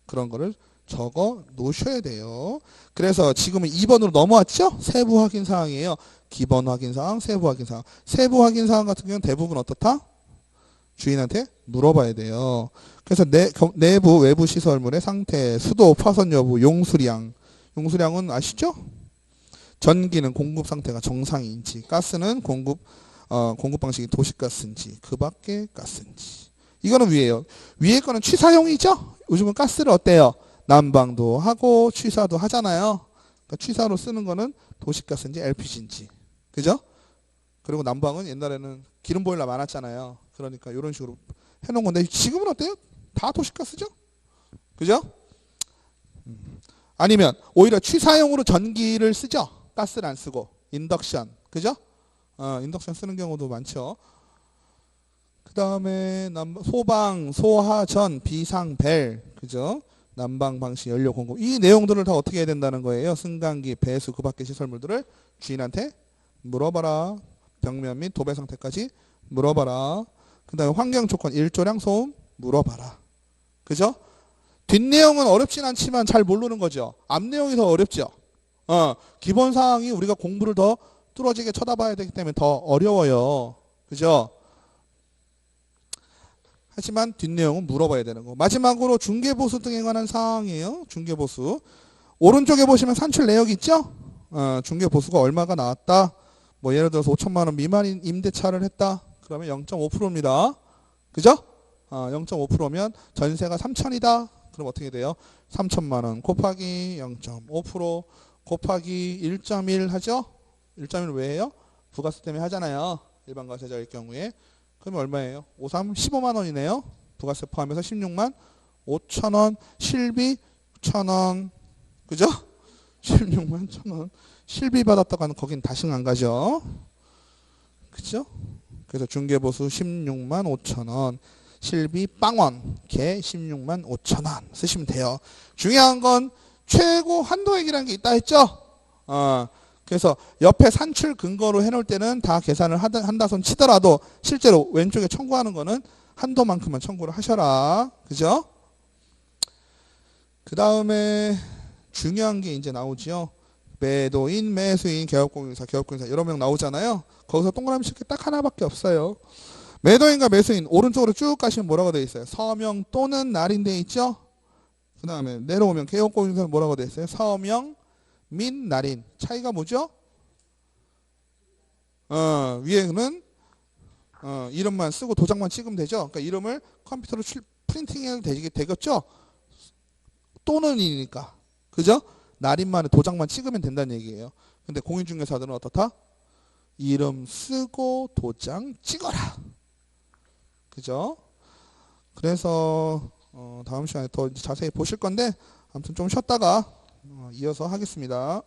그런 거를 적어 놓으셔야 돼요. 그래서 지금은 2번으로 넘어왔죠? 세부 확인 사항이에요. 기본 확인 사항, 세부 확인 사항. 세부 확인 사항 같은 경우는 대부분 어떻다? 주인한테 물어봐야 돼요. 그래서 내부 외부 시설물의 상태, 수도, 파손 여부, 용수량. 용수량은 아시죠? 전기는 공급 상태가 정상인지, 가스는 공급 방식이 도시가스인지, 그 밖의 가스인지. 이거는 위에요. 위에 거는 취사용이죠? 요즘은 가스를 어때요? 난방도 하고 취사도 하잖아요. 그러니까 취사로 쓰는 거는 도시가스인지 LPG인지. 그죠? 그리고 난방은 옛날에는 기름 보일러 많았잖아요. 그러니까 이런 식으로 해놓은 건데 지금은 어때요? 다 도시가스죠? 그죠? 아니면 오히려 취사용으로 전기를 쓰죠? 가스를 안 쓰고 인덕션. 그죠? 인덕션 쓰는 경우도 많죠. 그 다음에 소방, 소하전, 비상, 벨. 그죠? 난방 방식, 연료 공급. 이 내용들을 다 어떻게 해야 된다는 거예요? 승강기, 배수, 그 밖의 시설물들을 주인한테 물어봐라. 벽면 및 도배 상태까지 물어봐라. 그 다음에 환경 조건, 일조량, 소음 물어봐라. 그죠? 뒷내용은 어렵진 않지만 잘 모르는 거죠. 앞내용이 더 어렵죠. 기본 사항이 우리가 공부를 더 뚫어지게 쳐다봐야 되기 때문에 더 어려워요. 그죠? 하지만 뒷내용은 물어봐야 되는 거. 마지막으로 중개보수 등에 관한 사항이에요. 중개보수. 오른쪽에 보시면 산출 내역 있죠? 중개보수가 얼마가 나왔다. 뭐 예를 들어서 5천만 원 미만인 임대차를 했다. 그러면 0.5%입니다. 그죠? 0.5%면 전세가 3천이다. 그럼 어떻게 돼요? 3천만 원 곱하기 0.5% 곱하기 1.1 하죠? 1.1 왜 해요? 부가세 때문에 하잖아요. 일반 과세자일 경우에. 그러면 얼마예요? 53 15만 원이네요. 부가세 포함해서 16만 5천 원. 실비 1,000원. 그죠? 16만 1,000원. 실비 받았다고 하는 거긴 다시 안 가죠. 그죠? 그래서 중개보수 16만 5천 원. 실비 빵원. 개 16만 5천 원. 쓰시면 돼요. 중요한 건 최고 한도액이라는 게 있다 했죠? 그래서 옆에 산출 근거로 해놓을 때는 다 계산을 한다 손 치더라도 실제로 왼쪽에 청구하는 거는 한도만큼만 청구를 하셔라. 그죠? 그 다음에 중요한 게 이제 나오지요. 매도인, 매수인, 개업공인사, 개업공인사 여러 명 나오잖아요. 거기서 동그라미 칠게 딱 하나밖에 없어요. 매도인과 매수인 오른쪽으로 쭉 가시면 뭐라고 되어 있어요? 서명 또는 날인 돼 있죠? 그 다음에 내려오면 개업공인사는 뭐라고 되어 있어요? 서명 민 날인. 차이가 뭐죠? 위에는 이름만 쓰고 도장만 찍으면 되죠. 그러니까 이름을 컴퓨터로 프린팅해도 되겠죠? 또는이니까. 그죠? 날인만에 도장만 찍으면 된다는 얘기예요. 근데 공인중개사들은 어떻다? 이름 쓰고 도장 찍어라. 그죠? 그래서 다음 시간에 더 자세히 보실 건데 아무튼 좀 쉬었다가 이어서 하겠습니다.